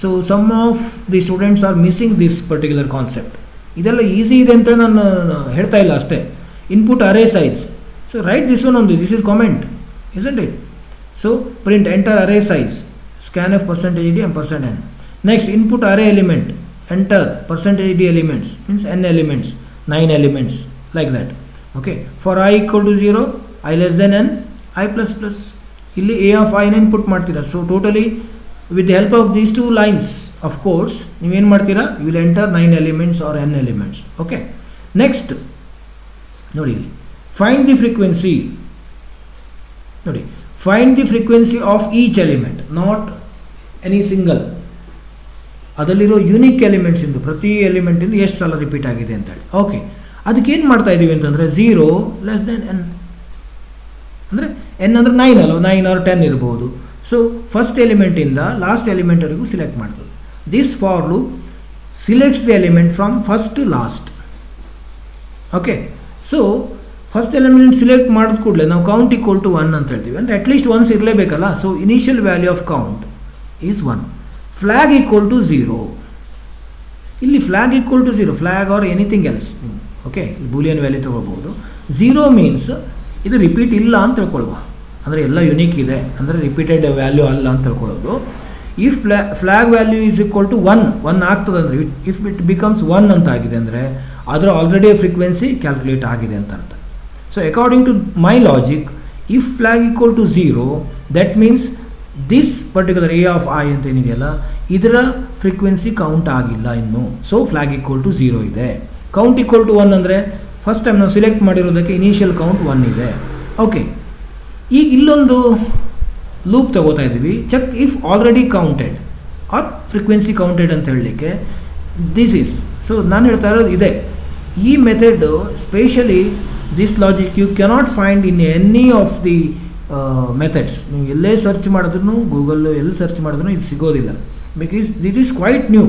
So some of the students are missing this particular concept. ಇದೆಲ್ಲ ಈಸಿ ಇದೆ ಅಂತ ನಾನು ಹೇಳ್ತಾ ಇಲ್ಲ ಅಷ್ಟೇ. Input array size. So write this one only, this is comment, isn't it? So print enter array size, scanf %d and %n. Next input array element, enter %d elements, means n elements, 9 elements, like that. Okay, for I equal to 0, I less than n, I plus plus. Illi a of I na input ಮಾಡ್ತೀರಾ. So totally with the help of these two lines, of course, ನೀವು ಏನು ಮಾಡ್ತೀರಾ, you will enter 9 elements or n elements. Okay, next ನೋಡಿ ಇಲ್ಲಿ find the frequency. ನೋಡಿ, find the frequency of each element, not any single. ಅದರಲ್ಲಿರೋ unique elements ಇಂದು ಪ್ರತಿ ಎಲಿಮೆಂಟಿಂದ ಎಷ್ಟು ಸಲ ರಿಪೀಟ್ ಆಗಿದೆ ಅಂತೇಳಿ. ಓಕೆ, ಅದಕ್ಕೆ ಏನು ಮಾಡ್ತಾ ಇದ್ದೀವಿ ಅಂತಂದರೆ 0 ಲೆಸ್ ದೆನ್ n. ಅಂದರೆ n ಅಂದರೆ 9 ಅಲ್ವ, 9 or 10 ಇರ್ಬೋದು. ಸೊ ಫಸ್ಟ್ ಎಲಿಮೆಂಟಿಂದ ಲಾಸ್ಟ್ ಎಲಿಮೆಂಟ್ವರೆಗೂ ಸಿಲೆಕ್ಟ್ ಮಾಡ್ತದೆ. This for loop selects the element from first to last. Okay, so first element select ಮಾಡಿದ ಕೂಡಲೇ ನಾವು ಕೌಂಟ್ ಈಕ್ವಲ್ ಟು 1 ಅಂತ ಹೇಳ್ತೀವಿ. ಅಂದರೆ ಅಟ್ಲೀಸ್ಟ್ ಒನ್ಸ್ ಇರಲೇಬೇಕಲ್ಲ. So initial value of count is 1. Flag equal to 0. ಇಲ್ಲಿ flag equal to 0, flag or anything else. Okay, boolean value ತೊಗೋಬೋದು. 0 means ಇದು ರಿಪೀಟ್ ಇಲ್ಲ ಅಂತ ತಿಳ್ಕೊಳ್ಬ, ಅಂದರೆ ಎಲ್ಲ ಯುನಿಕ್ ಇದೆ, ಅಂದರೆ ರಿಪೀಟೆಡ್ ವ್ಯಾಲ್ಯೂ ಅಲ್ಲ ಅಂತ ತಿಳ್ಕೊಳ್ಳೋದು. If flag value is equal to 1 ಆಗ್ತದೆ ಅಂದರೆ, ಇಫ್ ಇಟ್ ಬಿಕಮ್ಸ್ 1 ಅಂತ ಆಗಿದೆ ಅಂದರೆ ಅದರ ಆಲ್ರೆಡಿ ಫ್ರೀಕ್ವೆನ್ಸಿ ಕ್ಯಾಲ್ಕುಲೇಟ್ ಆಗಿದೆ ಅಂತ ಅರ್ಥ. So according to my logic, if flag equal to 0, that means this particular a of i ಅಂತ ಏನಿದೆಯಲ್ಲ, ಇದರ ಫ್ರೀಕ್ವೆನ್ಸಿ ಕೌಂಟ್ ಆಗಿಲ್ಲ ಇನ್ನು, ಸೊ ಫ್ಲಾಗ್ ಈಕ್ವಲ್ ಟು 0 ಇದೆ. ಕೌಂಟ್ ಈಕ್ವಲ್ ಟು 1 ಅಂದರೆ ಫಸ್ಟ್ ಟೈಮ್ ನಾವು ಸಿಲೆಕ್ಟ್ ಮಾಡಿರೋದಕ್ಕೆ ಇನಿಷಿಯಲ್ ಕೌಂಟ್ 1 ಇದೆ. ಓಕೆ, ಈಗ ಇಲ್ಲೊಂದು ಲೂಪ್ ತಗೋತಾ ಇದ್ದೀವಿ, check if already counted or frequency counted ಅಂತ ಹೇಳಲಿಕ್ಕೆ. ದಿಸ್ ಈಸ್, ಸೊ ನಾನು ಹೇಳ್ತಾ ಇರೋದು ಇದೆ. ಈ method specially this logic you cannot find in any of the methods. ನೀವು ಎಲ್ಲೇ ಸರ್ಚ್ ಮಾಡಿದ್ರು, ಗೂಗಲ್ಲು ಎಲ್ಲಿ ಸರ್ಚ್ ಮಾಡಿದ್ರು ಇದು ಸಿಗೋದಿಲ್ಲ, because this is quite new.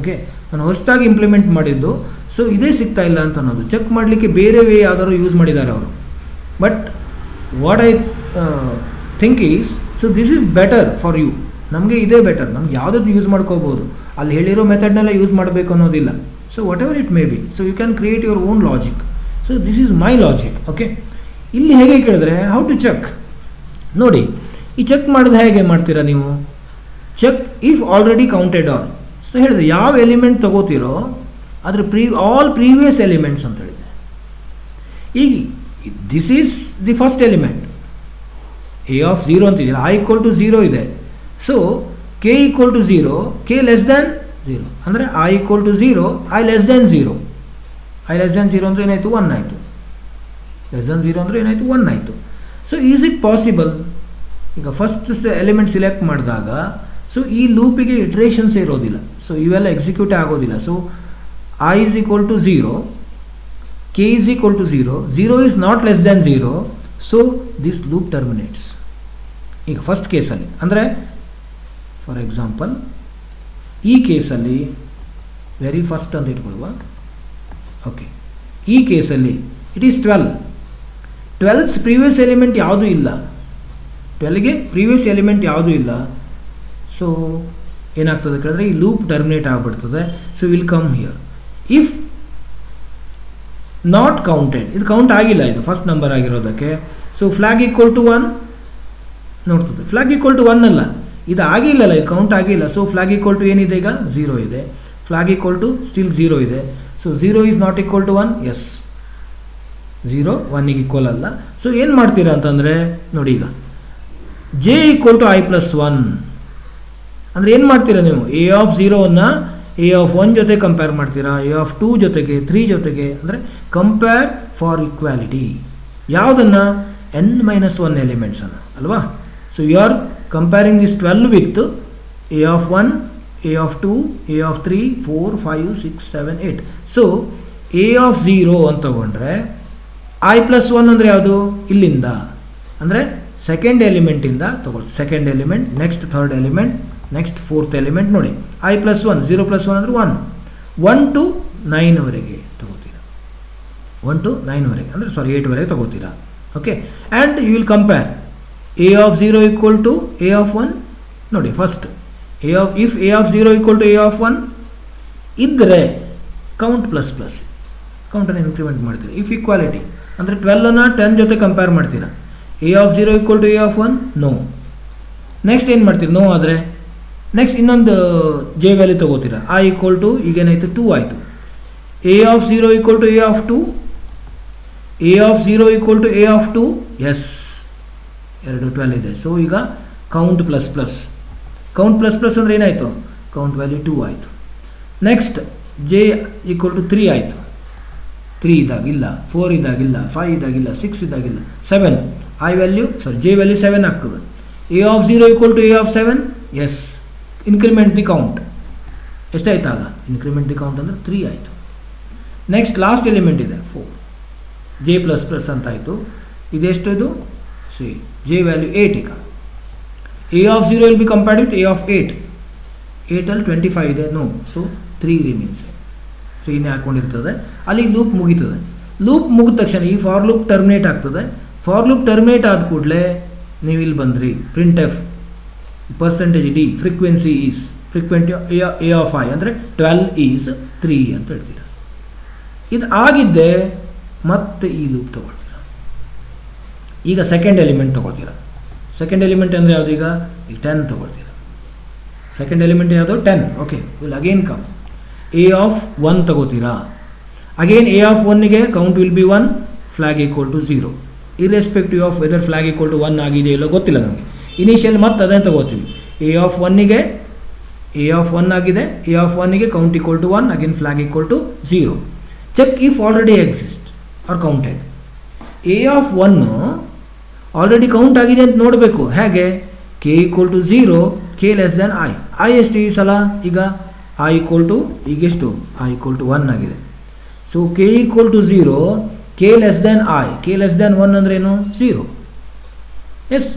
Okay, ನಾನು ಹೊಸದಾಗಿ ಇಂಪ್ಲಿಮೆಂಟ್ ಮಾಡಿದ್ದು, ಸೊ ಇದೇ ಸಿಗ್ತಾ ಇಲ್ಲ ಅಂತ ಅನ್ನೋದು. ಚೆಕ್ ಮಾಡಲಿಕ್ಕೆ ಬೇರೆ ವೇ ಯಾವ್ದಾದ್ರು ಯೂಸ್ ಮಾಡಿದ್ದಾರೆ ಅವರು, but what I think is, so this is better for you. ನಮಗೆ ಇದೇ ಬೆಟರ್, ನಮ್ಗೆ ಯಾವುದಾದ್ರು ಯೂಸ್ ಮಾಡ್ಕೋಬೋದು, ಅಲ್ಲಿ ಹೇಳಿರೋ ಮೆಥಡ್ನೆಲ್ಲ ಯೂಸ್ ಮಾಡಬೇಕು ಅನ್ನೋದಿಲ್ಲ. So whatever it may be, so you can create your own logic. So this is my logic. Okay, ಇಲ್ಲಿ ಹೇಗೆ ಕೇಳಿದ್ರೆ ಹೌ ಟು ಚೆಕ್ ನೋಡಿ. ಈ ಚೆಕ್ ಮಾಡೋದು ಹೇಗೆ ಮಾಡ್ತೀರಾ ನೀವು? Check if already counted or. So ಹೇಳಿದೆ ಯಾವ ಎಲಿಮೆಂಟ್ ತಗೋತೀರೋ ಅದ್ರ ಆಲ್ ಪ್ರೀವಿಯಸ್ ಎಲಿಮೆಂಟ್ಸ್ ಅಂತ ಹೇಳಿದೆ. ಈಗ this is the first element a of 0 ಅಂತಿದೆಯಲ್ಲ, i ಈಕ್ವಲ್ ಟು 0 ಇದೆ. ಸೊ k equal to 0, k less than 0 ಅಂದರೆ i equal to 0, i less than 0. i less than 0 ಅಂದರೆ ಏನಾಯಿತು? 1 ಆಯಿತು. ಲೆಸ್ ದ್ಯಾನ್ 0 ಅಂದರೆ ಏನಾಯಿತು? 1 ಆಯಿತು. So is it possible? ಈಗ ಫಸ್ಟ್ ಎಲಿಮೆಂಟ್ ಸಿಲೆಕ್ಟ್ ಮಾಡಿದಾಗ ಸೊ ಈ ಲೂಪಿಗೆ ಇಟ್ರೇಷನ್ಸೇ ಇರೋದಿಲ್ಲ, ಸೊ ಇವೆಲ್ಲ ಎಕ್ಸಿಕ್ಯೂಟೇ ಆಗೋದಿಲ್ಲ. So i is equal to 0, k is equal to 0, 0 is not less than 0, so this loop terminates. ಈಗ ಫಸ್ಟ್ ಕೇಸಲ್ಲಿ ಅಂದರೆ ಫಾರ್ ಎಕ್ಸಾಂಪಲ್ ಈ ಕೇಸಲ್ಲಿ ವೆರಿ ಫಸ್ಟ್ ಅಂತ ಇಟ್ಕೊಳ್ಳುವ. ಓಕೆ, ಈ ಕೇಸಲ್ಲಿ ಇಟ್ ಈಸ್ 12 ಪ್ರೀವಿಯಸ್ ಎಲಿಮೆಂಟ್ ಯಾವುದೂ ಇಲ್ಲ, 12ಗೆ ಪ್ರೀವಿಯಸ್ ಎಲಿಮೆಂಟ್ ಯಾವುದೂ ಇಲ್ಲ. ಸೊ ಏನಾಗ್ತದೆ ಕೇಳಿದ್ರೆ ಈ ಲೂಪ್ ಟರ್ಮಿನೇಟ್ ಆಗಿಬಿಡ್ತದೆ. So will come here if not counted, ಇದು ಕೌಂಟ್ ಆಗಿಲ್ಲ, ಇದು ಫಸ್ಟ್ ನಂಬರ್ ಆಗಿರೋದಕ್ಕೆ. ಸೊ ಫ್ಲಾಗ್ ಈಕ್ವಲ್ ಟು 1 ನೋಡ್ತದೆ, ಫ್ಲಾಗ್ ಈಕ್ವಲ್ ಟು 1 ಅಲ್ಲ, ಇದು ಆಗಿಲ್ಲಲ್ಲ, ಇದು ಕೌಂಟ್ ಆಗಿಲ್ಲ. ಸೊ ಫ್ಲಾಗ್ ಈಕ್ವಲ್ ಟು ಏನಿದೆ ಈಗ? 0 ಇದೆ. ಫ್ಲಾಗ್ ಈಕ್ವಲ್ ಟು ಸ್ಟಿಲ್ 0 ಇದೆ. So 0 is not equal to 1. Yes, 0 1ಗೆ ಈಕ್ವಲ್ ಅಲ್ಲ. ಸೊ ಏನು ಮಾಡ್ತೀರಾ ಅಂತಂದರೆ ನೋಡಿ, ಈಗ j equal to i plus 1 ಅಂದರೆ ಏನು ಮಾಡ್ತೀರಾ ನೀವು? ಎ ಆಫ್ 0ವನ್ನು ಎ ಆಫ್ 1 ಜೊತೆ ಕಂಪೇರ್ ಮಾಡ್ತೀರಾ, ಎ ಆಫ್ 2 ಜೊತೆಗೆ, 3 ಜೊತೆಗೆ, ಅಂದರೆ ಕಂಪೇರ್ ಫಾರ್ ಈಕ್ವಾಲಿಟಿ. ಯಾವುದನ್ನು? n-1 ಎಲಿಮೆಂಟ್ಸನ್ನು ಅಲ್ವಾ. So you are comparing this 12 with a of 1, a of 2, a of 3, 4, 5, 6, 7, 8. ಸೊ ಎ ಆಫ್ 0 ಅಂತ ತಗೊಂಡ್ರೆ i ಪ್ಲಸ್ 1 ಅಂದರೆ ಯಾವುದು? ಇಲ್ಲಿಂದ ಅಂದರೆ ಸೆಕೆಂಡ್ ಎಲಿಮೆಂಟಿಂದ ತಗೊಳ್ತೀವಿ. Second element, next third element, next fourth element. ನೋಡಿ i ಪ್ಲಸ್ 1, 0 ಪ್ಲಸ್ 1 ಅಂದರೆ 1, 1 to 9ವರೆಗೆ ತಗೋತೀರಾ, 1 to 9ವರೆಗೆ ಅಂದರೆ 8ವರೆಗೆ ತಗೋತೀರಾ. Okay, and you will compare a of 0 equal to a of 1. ನೋಡಿ first if a of 0 equal to a of 1 ಇದ್ದರೆ count plus plus ಕೌಂಟನ್ನು increment ಮಾಡ್ತೀರಾ. ಇಫ್ ಈಕ್ವಾಲಿಟಿ ಅಂದರೆ 12ಅನ್ನು 10 ಜೊತೆ ಕಂಪೇರ್ ಮಾಡ್ತೀರಾ. A of 0 equal to a of 1 no. Next ಏನು ಮಾಡ್ತೀರಿ? ನೋ ಆದರೆ ನೆಕ್ಸ್ಟ್ ಇನ್ನೊಂದು ಜೆ ವ್ಯಾಲ್ಯೂ ತೊಗೋತೀರಾ. i ಈಕ್ವಲ್ ಟು ಈಗೇನಾಯಿತು? 2 ಆಯಿತು. A of 0 equal to a of 2, a of 0 equal to a of 2. Yes, 12 ಇದೆ. ಸೊ ಈಗ count plus plus, count plus plus ಅಂದರೆ ಏನಾಯಿತು? ಕೌಂಟ್ ವ್ಯಾಲ್ಯೂ 2 ಆಯಿತು. ನೆಕ್ಸ್ಟ್ ಜೆ ಈಕ್ವಲ್ ಟು 3 ಆಯಿತು. 3 ಇದಾಗಿಲ್ಲ, 4 ಇದಾಗಿಲ್ಲ, 5 ಇದಾಗಿಲ್ಲ, 6 ಇದಾಗಿಲ್ಲ, 7 i ವ್ಯಾಲ್ಯೂ ಜೆ ವ್ಯಾಲ್ಯೂ 7 ಆಗ್ತದೆ. A of 0 equal to a of 7. Yes, increment the count ಎಷ್ಟಾಯ್ತು? ಆಗ ಇನ್ಕ್ರಿಮೆಂಟ್ ದಿ ಕೌಂಟ್ ಅಂದರೆ 3 ಆಯಿತು. ನೆಕ್ಸ್ಟ್ ಲಾಸ್ಟ್ ಎಲಿಮೆಂಟ್ ಇದೆ 4, ಜೆ ಪ್ಲಸ್ ಪ್ಲಸ್ ಅಂತ ಆಯಿತು. ಇದೆಷ್ಟು? ಇದು ಸಿ ಜೆ ವ್ಯಾಲ್ಯೂ 8. ಈಗ A of 0 will be compared with a of 8. 8ಅಲ್ಲಿ 25 ಇದೆ, ನೋ. ಸೊ 3 ರಿಮೀನ್ಸ್, 3ನೇ ಹಾಕ್ಕೊಂಡಿರ್ತದೆ. ಅಲ್ಲಿ ಲೂಪ್ ಮುಗೀತದೆ. ಲೂಪ್ ಮುಗಿದ ತಕ್ಷಣ ಈ ಫಾರ್ ಲೂಪ್ ಟರ್ಮಿನೇಟ್ ಆಗ್ತದೆ. ಫಾರ್ ಲೂಪ್ ಟರ್ಮಿನೇಟ್ ಆದ ಕೂಡಲೇ ನೀವು ಇಲ್ಲಿ ಬಂದ್ರಿ, print f %d frequency is frequency a of i ಅಂದರೆ 12 ಈಸ್ 3 ಅಂತ ಹೇಳ್ತೀರ. ಇದು ಆಗಿದ್ದೆ ಮತ್ತೆ ಈ ಲೂಪ್ ತೊಗೊಳ್ತೀರ. ಈಗ ಸೆಕೆಂಡ್ ಎಲಿಮೆಂಟ್ ತೊಗೊಳ್ತೀರ. ಸೆಕೆಂಡ್ ಎಲಿಮೆಂಟ್ ಅಂದರೆ ಯಾವುದು? ಈಗ 10 ತೊಗೊಳ್ತೀರ. ಸೆಕೆಂಡ್ ಎಲಿಮೆಂಟ್ ಯಾವುದು? 10. Okay, will again come a of 1 ತಗೋತೀರಾ. ಅಗೇನ್ ಎ ಆಫ್ 1ಗೆ count will be 1, flag equal to 0 irrespective of whether flag equal to 1 ಆಗಿದೆ ಇಲ್ಲೋ ಗೊತ್ತಿಲ್ಲ ನಮಗೆ. ಇನಿಷಿಯಲ್ ಮತ್ತೆ ಅದನ್ನು ತಗೋತೀವಿ. ಎ ಆಫ್ 1ಗೆ ಎ ಆಫ್ 1 ಆಗಿದೆ. ಎ ಆಫ್ 1ಗೆ count equal to 1, again flag equal to 0. Check if already exist or counted. A of 1 already count ಆಗಿದೆ ಅಂತ ನೋಡಬೇಕು. ಹೇಗೆ? K equal to 0, k less than i. I ಎಷ್ಟು ಈ ಸಲ? ಈಗ ಐ ಈಕ್ವಲ್ ಟು ಈಗೆಷ್ಟು? ಐ ಈಕ್ವಲ್ ಟು 1 ಆಗಿದೆ. So k equal to 0, k less than i. K less than 1 ಅಂದ್ರೆ ಏನು? 0. Yes,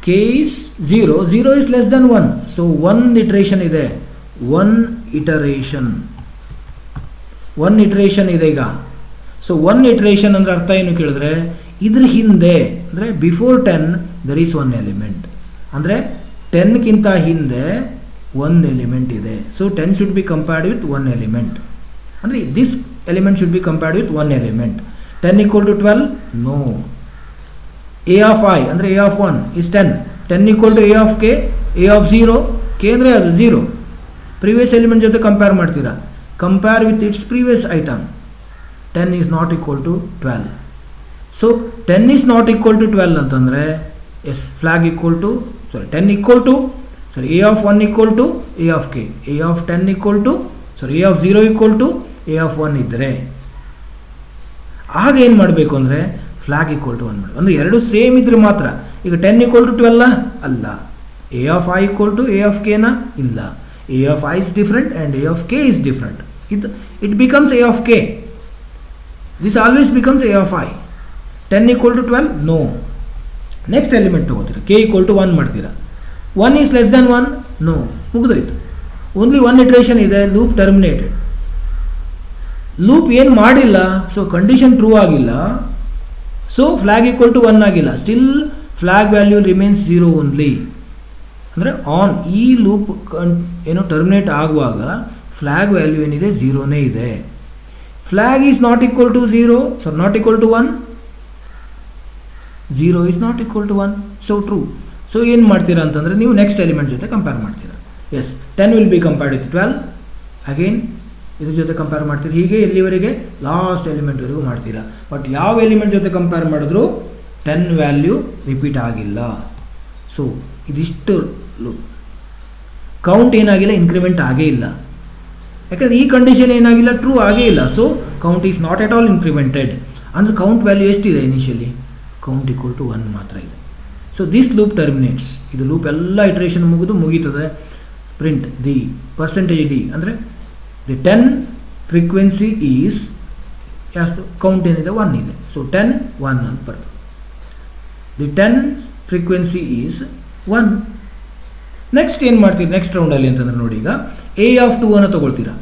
k is 0, 0 is less than 1. So 1 iteration ಇದೆ. 1 iteration ಇದೆ ಈಗ. ಸೊ 1 ಇಟ್ರೇಷನ್ ಅಂದರೆ ಅರ್ಥ ಏನು ಕೇಳಿದ್ರೆ, ಇದ್ರ ಹಿಂದೆ ಅಂದರೆ ಬಿಫೋರ್ 10 ದರ್ ಈಸ್ 1 ಎಲಿಮೆಂಟ್. ಅಂದರೆ 10ಗಿಂತ ಹಿಂದೆ 1 ಎಲಿಮೆಂಟ್ ಇದೆ. So 10 should be compared with 1 element. ಅಂದರೆ this element should be compared with 1 element. 10 equal to 12? No. A of i ಅಂದರೆ a of 1 is 10. 10 equal to a of k. A of 0, k ಅಂದರೆ ಅದು 0. Previous element ಜೊತೆ compare ಮಾಡ್ತೀರಾ. Compare with its previous item. 10 is not equal to 12. So 10 is not equal to 12 ಅಂತಂದರೆ yes, flag equal to 10 equal to a of 1 equal to a of k. A of 10 equal to a of 0 equal to a of 1 ಇದ್ದರೆ ಆಗ ಏನು ಮಾಡಬೇಕು ಅಂದರೆ flag equal to 1 ಮಾಡಿ. ಅಂದರೆ ಎರಡು same ಇದ್ರೆ ಮಾತ್ರ. ಈಗ 10 ಈಕ್ವಲ್ ಟು 12 ಅಲ್ಲ. A of i equal to a of ಕೆನಾ? ಇಲ್ಲ. A of i is different and a of k is different. It becomes a of k. This always becomes a of i. 10 equal to 12? No. Next element ತೊಗೋತೀರಾ. K equal to 1 ಮಾಡ್ತೀರಾ. 1 is less than 1? No. ಮುಗಿದೋಯ್ತು. Only 1 iteration ಇದೆ. Loop terminated. Loop ಏನು ಮಾಡಿಲ್ಲ. So condition true ಆಗಿಲ್ಲ. So flag equal to 1 ಆಗಿಲ್ಲ. Still flag value remains 0 only. ಅಂದರೆ on ಈ ಲೂಪ್ ಏನೋ ಟರ್ಮಿನೇಟ್ ಆಗುವಾಗ ಫ್ಲಾಗ್ ವ್ಯಾಲ್ಯೂ ಏನಿದೆ 0ನೇ ಇದೆ. Flag is not equal to 0, so not equal to 1. 0 is not equal to 1, so true. So ಏನು ಮಾಡ್ತೀರಾ ಅಂತಂದರೆ ನೀವು ನೆಕ್ಸ್ಟ್ ಎಲಿಮೆಂಟ್ ಜೊತೆ ಕಂಪೇರ್ ಮಾಡ್ತೀರಾ. Yes, 10 will be compared with 12. Again ಇದ್ರ ಜೊತೆ ಕಂಪೇರ್ ಮಾಡ್ತೀರಾ. ಹೀಗೆ ಎಲ್ಲಿವರೆಗೆ? ಲಾಸ್ಟ್ ಎಲಿಮೆಂಟ್ವರೆಗೂ ಮಾಡ್ತೀರಾ. ಬಟ್ ಯಾವ ಎಲಿಮೆಂಟ್ ಜೊತೆ ಕಂಪೇರ್ ಮಾಡಿದ್ರು 10 ವ್ಯಾಲ್ಯೂ ರಿಪೀಟ್ ಆಗಿಲ್ಲ. ಸೊ ಇದಿಷ್ಟು ಲೂಪ್. ಕೌಂಟ್ ಏನಾಗಿಲ್ಲ, ಇನ್ಕ್ರಿಮೆಂಟ್ ಆಗೇ ಇಲ್ಲ. ಯಾಕಂದರೆ ಈ ಕಂಡೀಷನ್ ಏನಾಗಿಲ್ಲ, ಟ್ರೂ ಆಗೇ ಇಲ್ಲ. So count is not at all incremented. ಅಂದರೆ ಕೌಂಟ್ ವ್ಯಾಲ್ಯೂ ಎಷ್ಟಿದೆ ಇನಿಷಿಯಲಿ? ಕೌಂಟ್ ಈಕ್ವಲ್ ಟು 1 ಮಾತ್ರ ಇದೆ. So this loop terminates. ಇದು ಲೂಪ್ ಎಲ್ಲ ಇಟ್ರೇಷನ್ ಮುಗೀತದೆ. ಪ್ರಿಂಟ್ ದಿ ಪರ್ಸೆಂಟೇಜ್ ಡಿ ಅಂದರೆ ದಿ 10 ಫ್ರೀಕ್ವೆನ್ಸಿ ಈಸ್ ಎಷ್ಟು? ಕೌಂಟ್ ಏನಿದೆ 1 ಇದೆ. ಸೊ 10 1 ಅಂತ ಬರ್ತದೆ. The 10 frequency is 1. ನೆಕ್ಸ್ಟ್ ಏನು ಮಾಡ್ತೀರಿ ನೆಕ್ಸ್ಟ್ ರೌಂಡಲ್ಲಿ ಅಂತಂದ್ರೆ ನೋಡಿ, ಈಗ ಎ ಆಫ್ 2 ಅನ್ನು ತೊಗೊಳ್ತೀರಾ.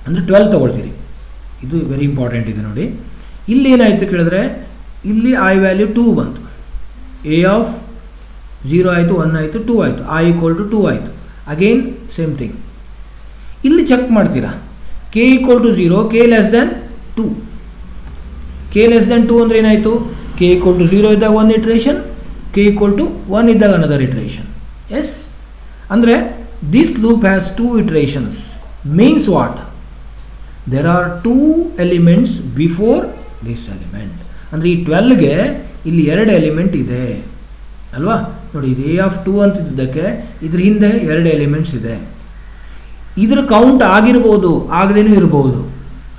ಅಂದರೆ 12 ತೊಗೊಳ್ತೀರಿ. ಇದು ವೆರಿ ಇಂಪಾರ್ಟೆಂಟ್ ಇದೆ ನೋಡಿ. ಇಲ್ಲಿ ಏನಾಯಿತು ಕೇಳಿದ್ರೆ, ಇಲ್ಲಿ ಐ ವ್ಯಾಲ್ಯೂ 2 ಬಂತು. ಎ ಆಫ್ 0 ಆಯಿತು, 1 ಆಯಿತು, 2 ಆಯಿತು. ಐ ಈಕ್ವಲ್ ಟು 2 ಆಯಿತು. Again same thing. ಇಲ್ಲಿ ಚೆಕ್ ಮಾಡ್ತೀರಾ. K equal to 0, k less than 2. K less than 2 ಅಂದರೆ ಏನಾಯಿತು? ಕೆ ಈಕ್ವಲ್ ಟು 0 ಇದ್ದಾಗ 1 ಇಟ್ರೇಷನ್, ಕೆ ಈಕ್ವಲ್ ಟು 1 ಇದ್ದಾಗ ಅನದರ್ ಇಟ್ರೇಷನ್. ಎಸ್, ಅಂದರೆ this loop has 2 iterations. Means what? There are 2 elements before this element. ಅಂದರೆ ಈ 12ಗೆ ಇಲ್ಲಿ 2 element ಇದೆ ಅಲ್ವಾ? ನೋಡಿ, ಇದು ಎ ಆಫ್ 2 ಅಂತಿದ್ದಕ್ಕೆ ಇದ್ರ ಹಿಂದೆ 2 ಎಲಿಮೆಂಟ್ಸ್ ಇದೆ. ಇದ್ರ ಕೌಂಟ್ ಆಗಿರ್ಬೋದು, ಆಗದೇನೂ ಇರ್ಬೋದು.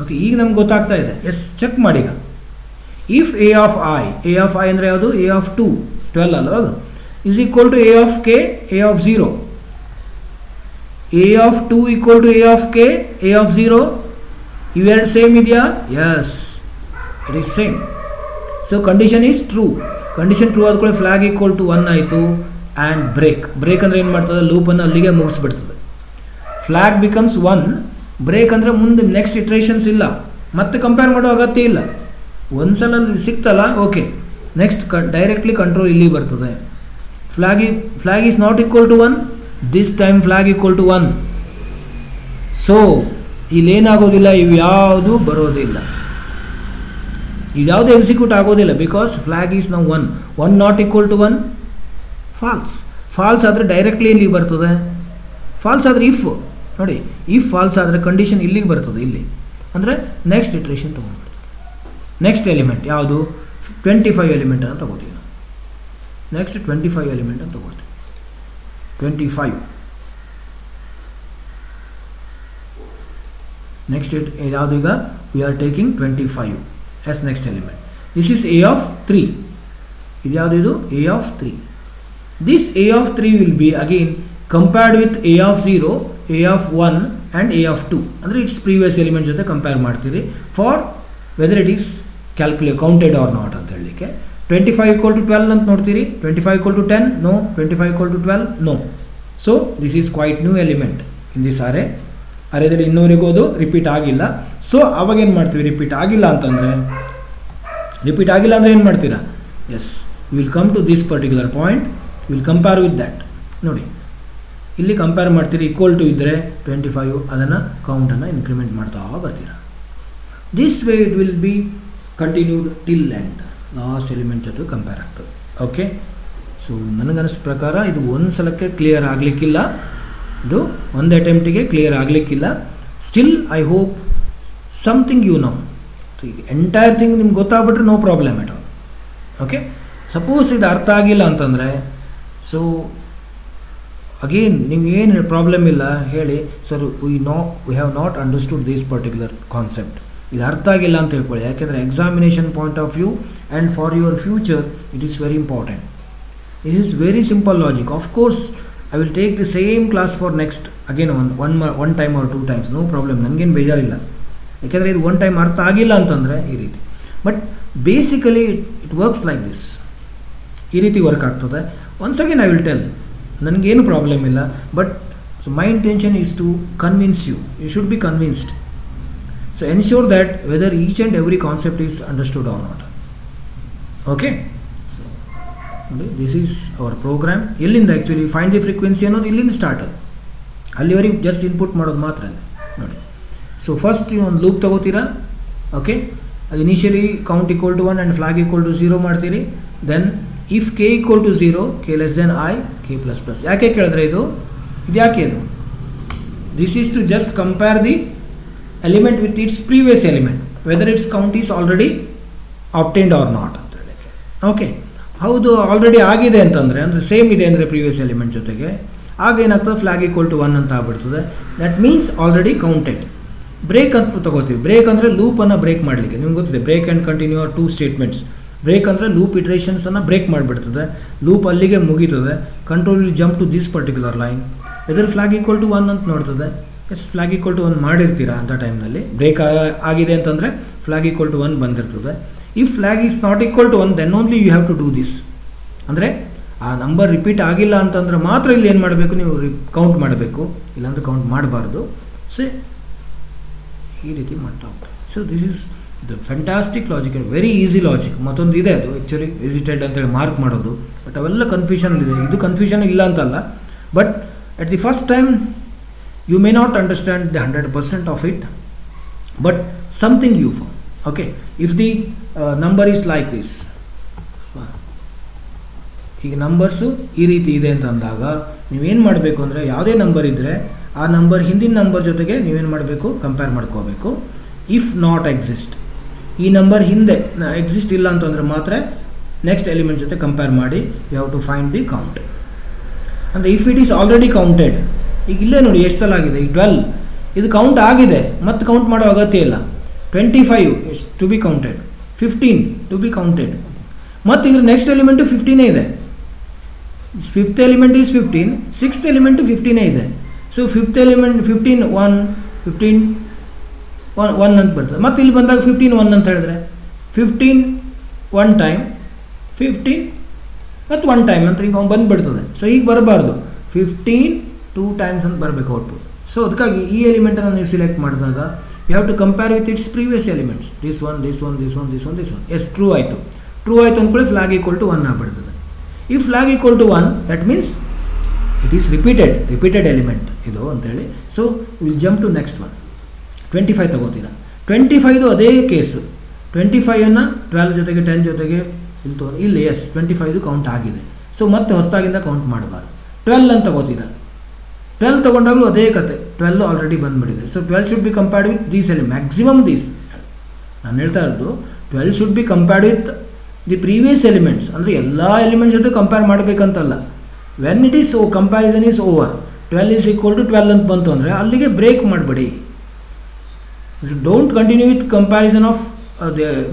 ಓಕೆ, ಈಗ ನಮ್ಗೆ ಗೊತ್ತಾಗ್ತಾ ಇದೆ. ಎಸ್, ಚೆಕ್ ಮಾಡಿ. ಈಗ ಇಫ್ ಎ ಆಫ್ ಐ ಅಂದರೆ ಯಾವುದು? ಎ ಆಫ್ 2 12 ಅಲ್ವ ಅದು, is equal to a of k, a of 0. A of 2 equal to a of k, a of 0. ಇವೆರಡು ಸೇಮ್ ಇದೆಯಾ? Yes, it is same. So condition is true. Condition true ಆದ್ಕೊಳ್ಳಿ flag equal to 1 ಆಯಿತು. And break ಅಂದರೆ ಏನು ಮಾಡ್ತದೆ? ಲೂಪನ್ನು ಅಲ್ಲಿಗೆ ಮುಗಿಸ್ಬಿಡ್ತದೆ. Flag becomes 1. Break ಅಂದರೆ ಮುಂದೆ ನೆಕ್ಸ್ಟ್ ಇಟ್ರೇಷನ್ಸ್ ಇಲ್ಲ, ಮತ್ತೆ ಕಂಪೇರ್ ಮಾಡೋ ಅಗತ್ಯ ಇಲ್ಲ. ಒಂದು ಸಲ ಸಿಕ್ತಲ್ಲ, ಓಕೆ, ನೆಕ್ಸ್ಟ್ ಡೈರೆಕ್ಟ್ಲಿ ಕಂಟ್ರೋಲ್ ಇಲ್ಲಿ ಬರ್ತದೆ. Flag is not equal to 1. This time flag equal to 1. So ಇಲ್ಲೇನಾಗೋದಿಲ್ಲ, ಇವು ಯಾವುದು ಬರೋದಿಲ್ಲ, ಇದ್ಯಾವುದು ಎಕ್ಸಿಕ್ಯೂಟ್ ಆಗೋದಿಲ್ಲ. ಬಿಕಾಸ್ ಫ್ಲಾಗ್ ಈಸ್ ನಾವು 1 ನಾಟ್ ಈಕ್ವಲ್ ಟು 1 ಫಾಲ್ಸ್ ಆದರೆ ಡೈರೆಕ್ಟ್ಲಿ ಇಲ್ಲಿಗೆ ಬರ್ತದೆ. ಫಾಲ್ಸ್ ಆದರೆ ಇಫ್ ನೋಡಿ, ಇಫ್ ಫಾಲ್ಸ್ ಆದರೆ ಕಂಡೀಷನ್ ಇಲ್ಲಿಗೆ ಬರ್ತದೆ. ಇಲ್ಲಿ ಅಂದರೆ ನೆಕ್ಸ್ಟ್ ಇಟ್ರೇಷನ್ ತೊಗೊಂಡ್ಬಿಡ್ತೀವಿ. ನೆಕ್ಸ್ಟ್ ಎಲಿಮೆಂಟ್ ಯಾವುದು? 25 ಎಲಿಮೆಂಟ್ ಅಂತ ತಗೋತೀವಿ ನಾವು. ನೆಕ್ಸ್ಟ್ 25 ಎಲಿಮೆಂಟ್ ಅಂತ ತಗೊಳ್ತೀವಿ. 25 ನೆಕ್ಸ್ಟ್ ಯಾವುದು ಈಗ we are taking 25 as next element. This is a of 3. ಇದು ಯಾವುದು ಇದು a of 3. This a of 3 will be again compared with a of 0, a of 1 and a of 2. ಅಂದರೆ ಇಟ್ಸ್ ಪ್ರೀವಿಯಸ್ ಎಲಿಮೆಂಟ್ ಜೊತೆ compare ಮಾಡ್ತೀರಿ for whether it is counted or not ಅಂತ ಹೇಳಲಿಕ್ಕೆ. 25 = 12 ಅಂತ ನೋಡ್ತೀರಿ. 25 = 10 no. 25 = 12 no. So this is quite new element in this ಅರೇದಲ್ಲಿ ಇನ್ನೂವರೆಗೂ ಅದು ರಿಪೀಟ್ ಆಗಿಲ್ಲ. ಸೊ ಅವಾಗ ಏನು ಮಾಡ್ತೀವಿ, ರಿಪೀಟ್ ಆಗಿಲ್ಲ ಅಂದರೆ ಏನು ಮಾಡ್ತೀರಾ, as you will come to this particular point, will compare with that. ನೋಡಿ ಇಲ್ಲಿ ಕಂಪೇರ್ ಮಾಡ್ತೀರಿ, ಈಕ್ವಲ್ ಟು ಇದ್ದರೆ 25 ಅದನ್ನು ಕೌಂಟನ್ನು ಇನ್ಕ್ರಿಮೆಂಟ್ ಮಾಡ್ತಾ ಬರ್ತೀರಾ. This way it will be continued till end. Last element ಜೊತೆ ಕಂಪೇರ್ ಆಗ್ತದೆ. ಓಕೆ, ಸೊ ನನಗನ್ನಿಸ ಪ್ರಕಾರ ಇದು ಒಂದು ಸಲಕ್ಕೆ ಕ್ಲಿಯರ್ ಆಗಲಿಕ್ಕಿಲ್ಲ, ಇದು ಒಂದು ಅಟೆಂಪ್ಟಿಗೆ ಕ್ಲಿಯರ್ ಆಗಲಿಕ್ಕಿಲ್ಲ. Still I hope something you know. Entire thing ನಿಮ್ಗೆ ಗೊತ್ತಾಗ್ಬಿಟ್ರೆ no problem at all. Okay, suppose ಇದು ಅರ್ಥ ಆಗಿಲ್ಲ ಅಂತಂದರೆ ಸೊ ಅಗೇನ್ ನೀವು ಏನು ಪ್ರಾಬ್ಲಮ್ ಇಲ್ಲ ಹೇಳಿ, sir we have not understood this particular concept. ಇದು ಅರ್ಥ ಆಗಿಲ್ಲ ಅಂತ ಹೇಳ್ಕೊಳ್ಳಿ, ಯಾಕೆಂದರೆ examination point of view and for your future it is very important. It is very simple logic. Of course I will take the same class for next again one time or 2 times, no problem, ನನಗೇನು ಬೇಜಾರಿಲ್ಲ. ಯಾಕೆಂದರೆ ಇದು one time ಅರ್ಥ ಆಗಿಲ್ಲ ಅಂತಂದರೆ ಈ ರೀತಿ. But basically it works like this, ಈ ರೀತಿ ವರ್ಕ್ ಆಗ್ತದೆ. Once again I will tell, ನನಗೇನು ಪ್ರಾಬ್ಲಮ್ ಇಲ್ಲ. But so my intention is to convince you. You should be convinced. So ensure that whether each and every concept is understood or not. Okay, so ನೋಡಿ this is our program. ಎಲ್ಲಿಂದ actually find the frequency ಅನ್ನೋದು ಇಲ್ಲಿಂದ start, ಅದು ಅಲ್ಲಿವರೆಗೆ just input ಮಾಡೋದು ಮಾತ್ರ ನೋಡಿ. So first ನೀವು ಒಂದು ಲೂಪ್ ತಗೋತೀರಾ. ಓಕೆ, ಅದು initially count equal to 1 and flag equal to 0 ಮಾಡ್ತೀರಿ. Then if k equal to 0, k less than i, k plus plus. ಯಾಕೆ ಕೇಳಿದ್ರೆ ಇದು ಯಾಕೆ ಇದು this is to just compare the element with its previous element, whether its count is already obtained or not ಅಂತ ಹೇಳಕ್ಕೆ. Okay, ಹೌದು already ಆಗಿದೆ ಅಂತಂದರೆ, ಅಂದರೆ ಸೇಮ್ ಇದೆ ಅಂದರೆ ಪ್ರೀವಿಯಸ್ ಎಲಿಮೆಂಟ್ ಜೊತೆಗೆ, ಆಗ ಏನಾಗ್ತದೆ ಫ್ಲಾಗ್ ಈಕ್ವಲ್ ಟು 1 ಅಂತ ಆಗ್ಬಿಡ್ತದೆ. That means already counted. Break ಅಂತ ತಗೋತೀವಿ. ಬ್ರೇಕ್ ಅಂದರೆ ಲೂಪನ್ನು ಬ್ರೇಕ್ ಮಾಡಲಿಕ್ಕೆ. ನಿಮ್ಗೆ ಗೊತ್ತಿದೆ break and continue are 2 statements. Break ಅಂದರೆ ಲೂಪ್ ಇಟ್ರೇಷನ್ಸನ್ನು ಬ್ರೇಕ್ ಮಾಡಿಬಿಡ್ತದೆ, ಲೂಪ್ ಅಲ್ಲಿಗೆ ಮುಗೀತದೆ. Control will jump to this particular line. Whether flag equal to 1 ಅಂತ ನೋಡ್ತದೆ. ಎಸ್, ಫ್ಲಾಗ್ ಈಕ್ವಲ್ ಟು 1 ಮಾಡಿರ್ತೀರಾ ಅಂಥ ಟೈಮ್ನಲ್ಲಿ. ಬ್ರೇಕ್ ಆಗಿದೆ ಅಂತಂದರೆ ಫ್ಲಾಗ್ ಈಕ್ವಲ್ ಟು 1 ಬಂದಿರ್ತದೆ. If flag is not equal to 1 then only you have to do this. ಅಂದರೆ ಆ ನಂಬರ್ ರಿಪೀಟ್ ಆಗಿಲ್ಲ ಅಂತಂದರೆ ಮಾತ್ರ ಇಲ್ಲಿ ಏನು ಮಾಡಬೇಕು, ನೀವು ಕೌಂಟ್ ಮಾಡಬೇಕು, ಇಲ್ಲಾಂದರೆ ಕೌಂಟ್ ಮಾಡಬಾರ್ದು. ಸೊ ಈ ರೀತಿ ಮಾಡ್ತಾ ಹೋಗ್ತಾರೆ. So this is the fantastic logic, very easy logic. ಮತ್ತೊಂದು ಇದೆ, ಅದು ಆ್ಯಕ್ಚುಲಿ ವಿಸಿಟೆಡ್ ಅಂತೇಳಿ ಮಾರ್ಕ್ ಮಾಡೋದು. ಬಟ್ ಅವೆಲ್ಲ ಕನ್ಫ್ಯೂಷನ್ ಇದೆ. ಇದು ಕನ್ಫ್ಯೂಷನ್ ಇಲ್ಲ ಅಂತಲ್ಲ, but at the first time you may not understand the 100% of it, but something you found. Okay, if the number is like this, ಈಗ ನಂಬರ್ಸು ಈ ರೀತಿ ಇದೆ ಅಂತ ಅಂದಾಗ ನೀವೇನು ಮಾಡಬೇಕು ಅಂದರೆ, ಯಾವುದೇ ನಂಬರ್ ಇದ್ದರೆ ಆ ನಂಬರ್ ಹಿಂದಿನ ನಂಬರ್ ಜೊತೆಗೆ ನೀವೇನು ಮಾಡಬೇಕು, ಕಂಪೇರ್ ಮಾಡ್ಕೋಬೇಕು. ಇಫ್ ನಾಟ್ ಎಕ್ಸಿಸ್ಟ್, ಈ ನಂಬರ್ ಹಿಂದೆ ಎಕ್ಸಿಸ್ಟ್ ಇಲ್ಲ ಅಂತಂದರೆ ಮಾತ್ರ ನೆಕ್ಸ್ಟ್ ಎಲಿಮೆಂಟ್ ಜೊತೆ ಕಂಪೇರ್ ಮಾಡಿ you have to find the count. ಅಂದರೆ if it is already counted, ಈಗ ಇಲ್ಲೇ ನೋಡಿ ಎಷ್ಟು ಸಲ ಆಗಿದೆ, ಈಗ 12 ಇದು ಕೌಂಟ್ ಆಗಿದೆ, ಮತ್ತೆ ಕೌಂಟ್ ಮಾಡೋ ಅಗತ್ಯ ಇಲ್ಲ. 25 is to be counted, 15 to be counted, ಮತ್ತು ಇದ್ರ ನೆಕ್ಸ್ಟ್ ಎಲಿಮೆಂಟು 15 ಇದೆ. 5th element is 15, 6th element 15 ಇದೆ. ಸೊ 5th ಎಲಿಮೆಂಟ್ 15 1 15 1 ಅಂತ ಬರ್ತದೆ. ಮತ್ತು ಇಲ್ಲಿ ಬಂದಾಗ 15 1 ಅಂತ ಹೇಳಿದ್ರೆ 15 1 ಟೈಮ್ 15 ಮತ್ತು 1 ಟೈಮ್ ಅಂತ ಈಗ ಬಂದುಬಿಡ್ತದೆ. ಸೊ ಈಗ ಬರಬಾರ್ದು, 15 2 ಟೈಮ್ಸ್ ಅಂತ ಬರಬೇಕು ಔಟ್ಪುಟ್. ಸೊ ಅದಕ್ಕಾಗಿ ಈ ಎಲಿಮೆಂಟನ್ನು ನೀವು ಸಿಲೆಕ್ಟ್ ಮಾಡಿದಾಗ you have to compare with its previous elements. This one this one this one this one this one. Yes, true ಆಯಿತು. ಟ್ರೂ ಆಯಿತು ಅಂದ್ಕೊಳ್ಳಿ ಫ್ಲಾಗ್ ಈಕ್ವಲ್ ಟು 1 ಆಗ್ಬಿಡ್ತದೆ. ಈ flag equal to 1 that means it is repeated element ಇದು ಅಂತೇಳಿ. So will jump to next one. 25 ತಗೋತೀರಾ. 25 ಅದೇ case. 25ಅನ್ನು 12 ಜೊತೆಗೆ 10 ಜೊತೆಗೆ ಇಲ್ಲಿ ಎಸ್ 25 ಕೌಂಟ್ ಆಗಿದೆ. ಸೊ ಮತ್ತೆ ಹೊಸದಾಗಿಂದ ಕೌಂಟ್ ಮಾಡಬಾರ್ದು. 12 ಅಂತ ತಗೋತೀರಾ. 12 ತೊಗೊಂಡಾಗಲೂ ಅದೇ ಕತೆ, 12 ಆಲ್ರೆಡಿ ಬಂದುಬಿಟ್ಟಿದೆ. So 12 should be compared with these maximum these. ನಾನು ಹೇಳ್ತಾ ಇರೋದು 12 should be compared with the previous elements. ಅಂದರೆ ಎಲ್ಲ ಎಲಿಮೆಂಟ್ಸ್ ಜೊತೆ ಕಂಪೇರ್ ಮಾಡಬೇಕಂತಲ್ಲ. When it is comparison is over, 12 is equal to 12 ಅಂತ ಬಂತು ಅಂದರೆ ಅಲ್ಲಿಗೆ ಬ್ರೇಕ್ ಮಾಡಬೇಡಿ. Don't continue with comparison of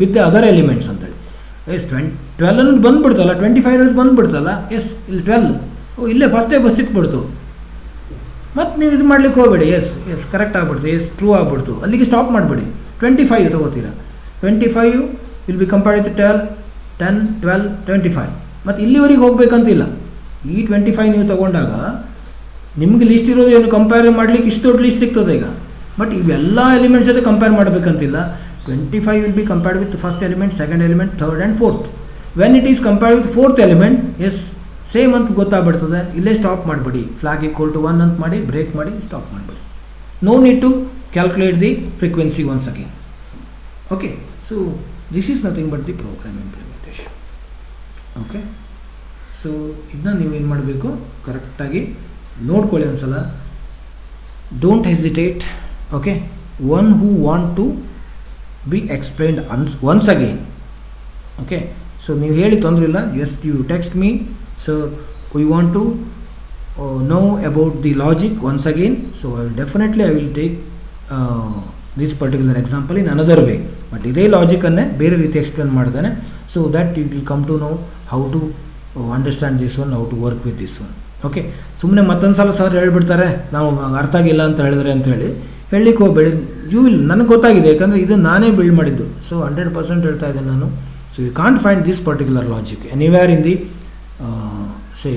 with the other elements ಅಂತೇಳಿ. ಎಸ್ 12 ಅನ್ನೋದು ಬಂದುಬಿಡ್ತಲ್ಲ, 25 ಅನ್ನೋದು ಬಂದುಬಿಡ್ತಲ್ಲ, ಎಸ್ ಇಲ್ಲಿ 12 ಇಲ್ಲೇ ಫಸ್ಟೇ ಬಸ್ ಸಿಕ್ಬಿಡ್ತು, ಮತ್ತು ನೀವು ಇದು ಮಾಡ್ಲಿಕ್ಕೆ ಹೋಗಬೇಡಿ, ಎಸ್ ಕರೆಕ್ಟ್ ಆಗ್ಬಿಡ್ತು, ಎಸ್ ಟ್ರೂ ಆಗ್ಬಿಡ್ತು, ಅಲ್ಲಿಗೆ ಸ್ಟಾಪ್ ಮಾಡಬೇಡಿ. 25 ತೊಗೋತೀರಾ, 25 ವಿಲ್ ಬಿ ಕಂಪೇರ್ಡ್ ವಿತ್ 12, 10, 12, 25, ಮತ್ತು ಇಲ್ಲಿವರೆಗೆ ಹೋಗ್ಬೇಕಂತಿಲ್ಲ. ಈ 25 ನೀವು ತೊಗೊಂಡಾಗ ನಿಮಗೆ ಲಿಸ್ಟ್ ಇರೋದು ಏನು ಕಂಪೇರ್ ಮಾಡಲಿಕ್ಕೆ ಇಷ್ಟು ದೊಡ್ಡ ಲಿಸ್ಟ್ ಸಿಗ್ತದೆ ಈಗ. ಬಟ್ ಇವೆಲ್ಲ ಎಲಿಮೆಂಟ್ಸ್ ಜೊತೆ ಕಂಪೇರ್ ಮಾಡಬೇಕಂತಿಲ್ಲ. 25 will be compared with first element, second element, third and fourth. When it is compared with fourth element, is same ಅಂತ ಗೊತ್ತಾಗ್ಬಿಡ್ತದೆ. ಇಲ್ಲೇ ಸ್ಟಾಪ್ ಮಾಡಬೇಡಿ, ಫ್ಲಾಗ್ ಈಕ್ವಲ್ ಟು 1 ಅಂತ ಮಾಡಿ ಬ್ರೇಕ್ ಮಾಡಿ ಸ್ಟಾಪ್ ಮಾಡಬೇಡಿ. No need to calculate the frequency once again. Okay, so this is nothing but the program implementation. Okay, so ಇದನ್ನ ನೀವೇನು ಮಾಡಬೇಕು, ಕರೆಕ್ಟಾಗಿ ನೋಡ್ಕೊಳ್ಳಿ ಒಂದ್ಸಲ. Don't hesitate. Okay, one who want to be explained once again. Okay, so ನೀವು ಹೇಳಿ ತೊಂದರೆ ಇಲ್ಲ, just you text me, so we want to know about the logic once again. So I will take this particular example in another way, but ಇದೇ logic ಅನ್ನೇ ಬೇರೆ ರೀತಿ explain ಮಾಡ್ತಾನೆ, so that you will come to know how to understand this one, how to work with this one. Okay, ಸುಮ್ಮನೆ ಮತ್ತೊಂದು ಸಲ sir ಹೇಳ್ಬಿಡ್ತಾರೆ ನಾವು ಅರ್ಥ ಆಗಿಲ್ಲ ಅಂತ ಹೇಳಿದ್ರೆ ಅಂತೇಳಿ ಹೇಳಲಿಕ್ಕೆ ಹೋಗಬೇಡಿ. ಯು ವಿಲ್, ನನಗೆ ಗೊತ್ತಾಗಿದೆ, ಯಾಕಂದರೆ ಇದು ನಾನೇ ಬಿಲ್ಡ್ ಮಾಡಿದ್ದು, ಸೊ 100% ಹೇಳ್ತಾ ಇದ್ದೇನೆ ನಾನು. So you can't find this particular logic anywhere in the say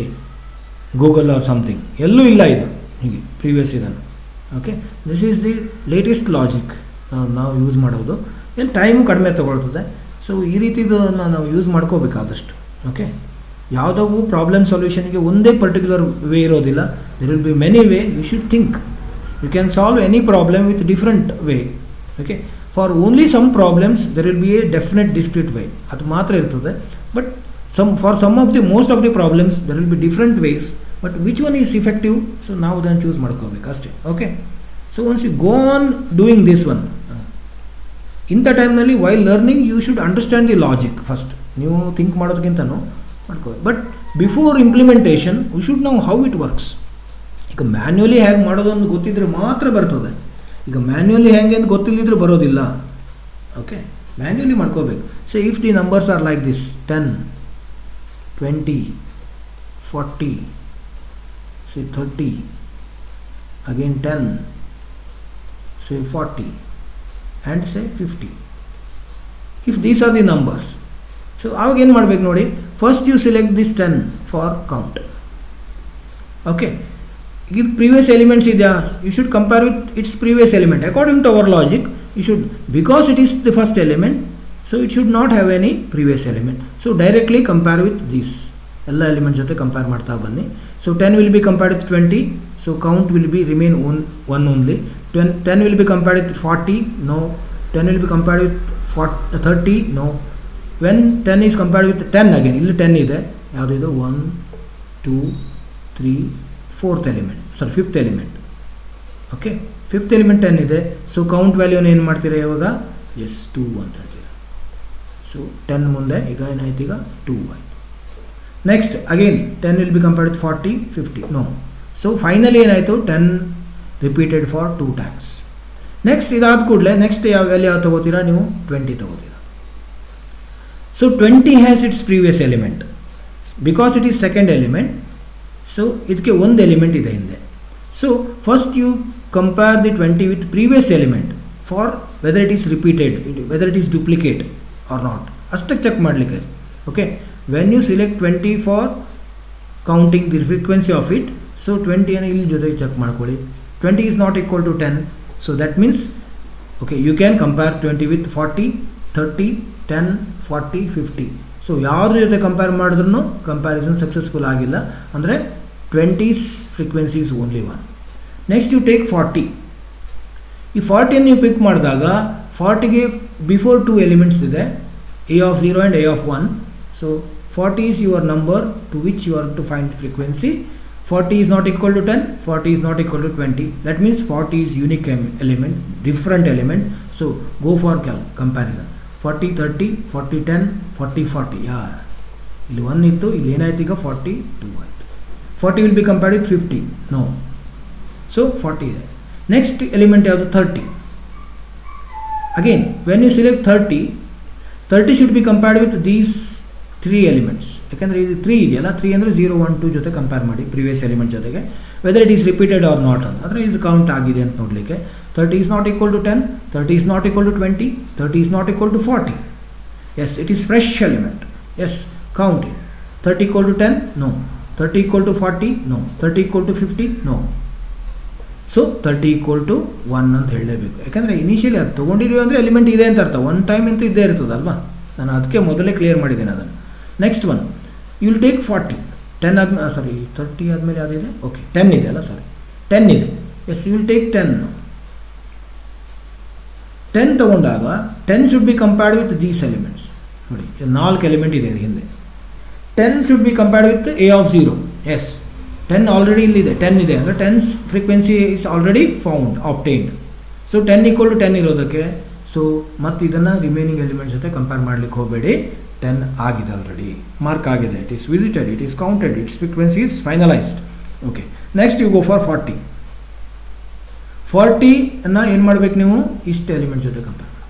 Google or something, ಎಲ್ಲೂ ಇಲ್ಲ ಇದು ಹೀಗೆ ಪ್ರೀವಿಯಸ್ ಇದನ್ನು. Okay, this is the latest logic ನಾವು ಯೂಸ್ ಮಾಡೋದು. ಏನು ಟೈಮು ಕಡಿಮೆ ತೊಗೊಳ್ತದೆ. ಸೊ ಈ ರೀತಿದನ್ನು ನಾವು ಯೂಸ್ ಮಾಡ್ಕೋಬೇಕಾದಷ್ಟು. ಓಕೆ, ಯಾವುದಾಗೂ ಪ್ರಾಬ್ಲಮ್ ಸೊಲ್ಯೂಷನ್ಗೆ ಒಂದೇ ಪರ್ಟಿಕ್ಯುಲರ್ ವೇ ಇರೋದಿಲ್ಲ. There will be many way. You should think. You can solve any problem with different way. Okay, for only some problems there will be a definite discrete way, ಅದು ಮಾತ್ರ ಇರ್ತದೆ. But for some of the most of the problems there will be different ways, but which one is effective, so now then choose ಮಾಡ್ಕೋಬೇಕು ಅಷ್ಟೇ. Okay, so once you go on doing this one, ಇಂಥ ಟೈಮ್ನಲ್ಲಿ while learning you should understand the logic first. ನೀವು think ಮಾಡೋದಕ್ಕಿಂತನೂ ಮಾಡ್ಕೋ. But before implementation we should know how it works. ಈಗ manually ಹೇಗೆ ಮಾಡೋದೊಂದು ಗೊತ್ತಿದ್ರೆ ಮಾತ್ರ ಬರ್ತದೆ. ಈಗ ಮ್ಯಾನ್ಯುವಲಿ ಹೇಗೆ ಅಂತ ಗೊತ್ತಿಲ್ಲದಿದ್ರೆ ಬರೋದಿಲ್ಲ. ಓಕೆ, ಮ್ಯಾನ್ಯುವಲಿ ಮಾಡ್ಕೋಬೇಕು. So if the numbers are like this 10, 20, 40, say 30, again 10, say 40, and say 50. If these are the numbers, so aವಾಗ ಏನು ಮಾಡಬೇಕು ನೋಡಿ, first you select this 10 for count. Okay, ಇದು ಪ್ರೀವಿಯಸ್ ಎಲಿಮೆಂಟ್ಸ್ ಇದೆಯಾ, you should compare with its previous element according to our logic. You should, because it is the first element, so it should not have any previous element. So directly compare with these ಎಲ್ಲ element ಜೊತೆ compare ಮಾಡ್ತಾ ಬನ್ನಿ. So 10 will be compared with 20, so count will be remain 1 only. 10 will be compared with 40, no. 10 will be compared with 30, no. When 10 is compared with 10 again, ಇಲ್ಲಿ 10 ಇದೆ, ಯಾವುದು ಇದು 1, 2, 3, 4th element, sorry 5th element. Okay, 5th element 10 ಇದೆ. So count ವ್ಯಾಲ್ಯೂನ ಏನು ಮಾಡ್ತೀರಾ ಇವಾಗ, S 2 ಅಂತ ಹೇಳ್ತೀರಾ. ಸೊ 10 ಮುಂದೆ ಈಗ ಏನಾಯ್ತು, ಈಗ 2 ಆಯಿತು. Next again 10 will be compared with 40, 50, no. So finally ಏನಾಯಿತು, 10 ರಿಪೀಟೆಡ್ ಫಾರ್ 2 ಟೈಮ್ಸ್. ನೆಕ್ಸ್ಟ್ ಇದಾದ ಕೂಡಲೇ ನೆಕ್ಸ್ಟ್ ಯಾವ ವ್ಯಾಲ್ಯೂ ಯಾವ ತೊಗೋತೀರಾ ನೀವು, 20 ತೊಗೋತೀರಾ. So 20 has its previous element, because it is second element. So ಇದಕ್ಕೆ ಒಂದು ಎಲಿಮೆಂಟ್ ಇದೆ ಹಿಂದೆ. So first you compare the 20 with previous element for whether it is repeated, whether it is duplicate or not, ಅಷ್ಟಕ್ಕೆ check ಮಾಡಲಿಕ್ಕೆ. Okay, when you select 20 for counting the frequency of it, so 20 ಅನ್ನು ಇಲ್ಲಿ ಜೊತೆಗೆ check ಮಾಡ್ಕೊಳ್ಳಿ. 20 is not equal to 10, so that means okay, you can compare 20 with 40, 30, 10, 40, 50. So ಯಾವುದ್ರ ಜೊತೆ compare ಮಾಡಿದ್ರೂ comparison successful ಆಗಿಲ್ಲ, ಅಂದರೆ 20's frequency is only 1. Next you take 40. ಈ 40 ನೀವು ಪಿಕ್ ಮಾಡಿದಾಗ 40ಗೆ ಬಿಫೋರ್ 2 ಎಲಿಮೆಂಟ್ಸ್ ಇದೆ, a of 0 and a of 1. So 40 is your number to which you are to find the frequency. 40 is not equal to 10, 40 is not equal to 20. That means 40 is unique element, different element. So go for comparison. 40, 30, 40, 10, 40, 40. Yeah, ಇಲ್ಲಿ 1 ಇತ್ತು, ಇಲ್ಲಿ ಏನಾಯ್ತು ಈಗ 42 ಆಯಿತು. 40 will be compared with 50, no. So 40 ಇದೆ. Next element ಯಾವುದು, 30. again when you select 30, 30 should be compared with these 3 elements. ಯಾಕಂದರೆ ಇದು 3 ಇದೆಯಲ್ಲ, 3 ಅಂದರೆ 0 1 2 ಜೊತೆ ಕಂಪೇರ್ ಮಾಡಿ ಪ್ರಿವಿಯಸ್ ಎಲಿಮೆಂಟ್ ಜೊತೆಗೆ, whether it is repeated or not ಅಂತ, ಅಂದರೆ ಇದು ಕೌಂಟ್ ಆಗಿದೆ ಅಂತ ನೋಡಲಿಕ್ಕೆ. 30 is not equal to 10, 30 is not equal to 20, 30 is not equal to 40. Yes, it is fresh element. Yes, count it. 30 equal to 10? No. 30 equal to 40? No. 30 equal to 50? No. So 30 equal to 1 ಅಂತ ಹೇಳಲೇಬೇಕು. ಯಾಕಂದರೆ initially ಅದು ತೊಗೊಂಡಿದ್ದೀವಿ ಅಂದರೆ element ಇದೆ ಅಂತ ಅರ್ಥ, one time ಅಂತೂ ಇದ್ದೇ ಇರ್ತದಲ್ವಾ. ನಾನು ಅದಕ್ಕೆ ಮೊದಲೇ ಕ್ಲಿಯರ್ ಮಾಡಿದ್ದೇನೆ ಅದನ್ನು. Next one, you will take 40. 10 ಆದ್ಮೇಲೆ, ಸಾರಿ 30 ಆದಮೇಲೆ ಯಾವುದಿದೆ, ಓಕೆ 10 ಇದೆ ಅಲ್ಲ, ಸಾರಿ 10 ಇದೆ. S, you will take 10. 10 ತೊಗೊಂಡಾಗ 10 should be compared with these elements. ನೋಡಿ 4 ಎಲಿಮೆಂಟ್ ಇದೆ ಹಿಂದೆ. 10 should be compared with a of 0. Yes, 10 already ಇಲ್ಲಿದೆ, 10 ಇದೆ ಅಂದರೆ 10's frequency is already found obtained. So 10 equal to 10 ಇರೋದಕ್ಕೆ, ಸೊ ಮತ್ತು ಇದನ್ನು ರಿಮೈನಿಂಗ್ ಎಲಿಮೆಂಟ್ಸ್ ಜೊತೆ ಕಂಪೇರ್ ಮಾಡಲಿಕ್ಕೆ ಹೋಗಬೇಡಿ. 10 ಆಗಿದೆ, ಆಲ್ರೆಡಿ ಮಾರ್ಕ್ ಆಗಿದೆ, it is visited, it is counted, its frequency is finalised. Okay, next you go for 40. 40 ಏನು ಮಾಡಬೇಕು ನೀವು, ಇಷ್ಟು ಎಲಿಮೆಂಟ್ ಜೊತೆ ಕಂಪೇರ್ ಮಾಡಿ.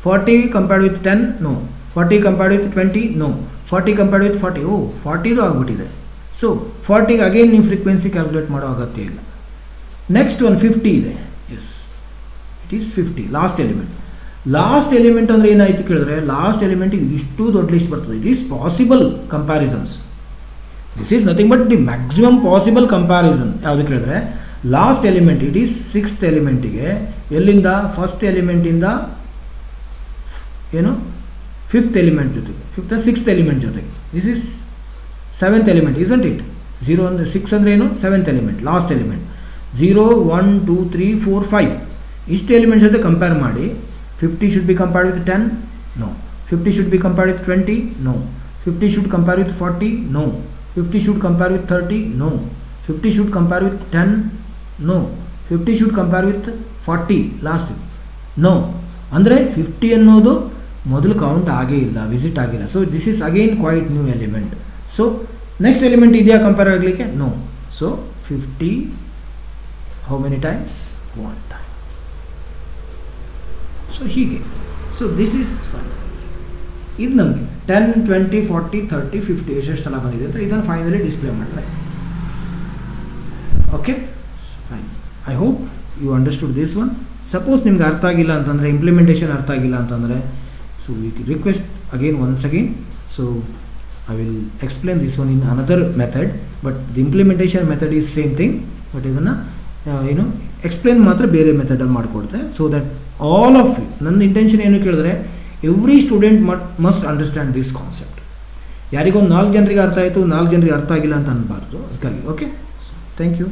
40 compared with 10, no. 40 compared with 20, no. 40 compared with 40, oh 40 ಆಗಿಬಿಟ್ಟಿದೆ. ಸೊ 40ಗೆ ಅಗೇನ್ ನೀವು ಫ್ರೀಕ್ವೆನ್ಸಿ ಕ್ಯಾಲ್ಕುಲೇಟ್ ಮಾಡೋ ಅಗತ್ಯ ಇಲ್ಲ. ನೆಕ್ಸ್ಟ್ ಒಂದು 50 ಇದೆ. Yes, it is 50, last element. Last element ಅಂದರೆ ಏನಾಯಿತು ಕೇಳಿದ್ರೆ, ಲಾಸ್ಟ್ ಎಲಿಮೆಂಟಿಗೆ ಇಷ್ಟು ದೊಡ್ಡ ಲಿಸ್ಟ್ ಬರ್ತದೆ. It is possible comparisons. This is nothing but the maximum possible comparison. ಯಾವುದು ಕೇಳಿದ್ರೆ, last element it is 6th ಎಲಿಮೆಂಟಿಗೆ ಎಲ್ಲಿಂದ, ಫಸ್ಟ್ ಎಲಿಮೆಂಟಿಂದ ಏನು 5th ಎಲಿಮೆಂಟ್ ಜೊತೆಗೆ, 6th ಎಲಿಮೆಂಟ್ ಜೊತೆಗೆ. This is 7th element, isn't it? 0 ಅಂದರೆ 6 ಅಂದರೆ ಏನು, 7th ಎಲಿಮೆಂಟ್, ಲಾಸ್ಟ್ ಎಲಿಮೆಂಟ್. 0 1 2 3 4 5 ಇಷ್ಟು ಎಲಿಮೆಂಟ್ ಜೊತೆ ಕಂಪೇರ್ ಮಾಡಿ. 50 should be compared with 10? No. 50 should be compared with 20? No. 50 should compare with 40? No. 50 should compare with 30? No. 50 should compare with 10? No. 50 should compare with 40, last. No, ಅಂದರೆ 50 ಅನ್ನೋದು ಮೊದಲು count ಆಗೇ ಇಲ್ಲ, visit ಆಗಿಲ್ಲ. So this is again quite new element. So next element ಇದೆಯಾ compare ಆಗಲಿಕ್ಕೆ? No. So 50 how many times? 1 time. So ಹೀಗೆ. So this is fine. ಇದು ನಮಗೆ 10 20 40 30 50 ಎಷ್ಟು ಸಲ ಬಂದಿದೆ ಅಂತ ಇದನ್ನು ಫೈನಲಿ ಡಿಸ್ಪ್ಲೇ ಮಾಡ್ತಾರೆ. Okay fine. I hope you understood this one. Suppose ನಿಮ್ಗೆ ಅರ್ಥ ಆಗಿಲ್ಲ ಅಂತಂದರೆ, ಇಂಪ್ಲಿಮೆಂಟೇಷನ್ ಅರ್ಥ ಆಗಿಲ್ಲ ಅಂತಂದರೆ, so we request again once again. So I will explain this one in another method, but the implementation method is same thing, but ಇದನ್ನು explain ಮಾತ್ರ ಬೇರೆ ಮೆಥಡಲ್ಲಿ ಮಾಡಿಕೊಡ್ತೆ. So that all of you, ನನ್ನ ಇಂಟೆನ್ಷನ್ ಏನು ಕೇಳಿದ್ರೆ, every student must understand this concept. ಯಾರಿಗೊಂದು 4 ಜನರಿಗೆ ಅರ್ಥ ಆಯಿತು, 4 ಜನರಿಗೆ ಅರ್ಥ ಆಗಿಲ್ಲ ಅಂತ ಅನ್ಬಾರ್ದು. ಅದಕ್ಕಾಗಿ ಓಕೆ, ಥ್ಯಾಂಕ್ ಯು.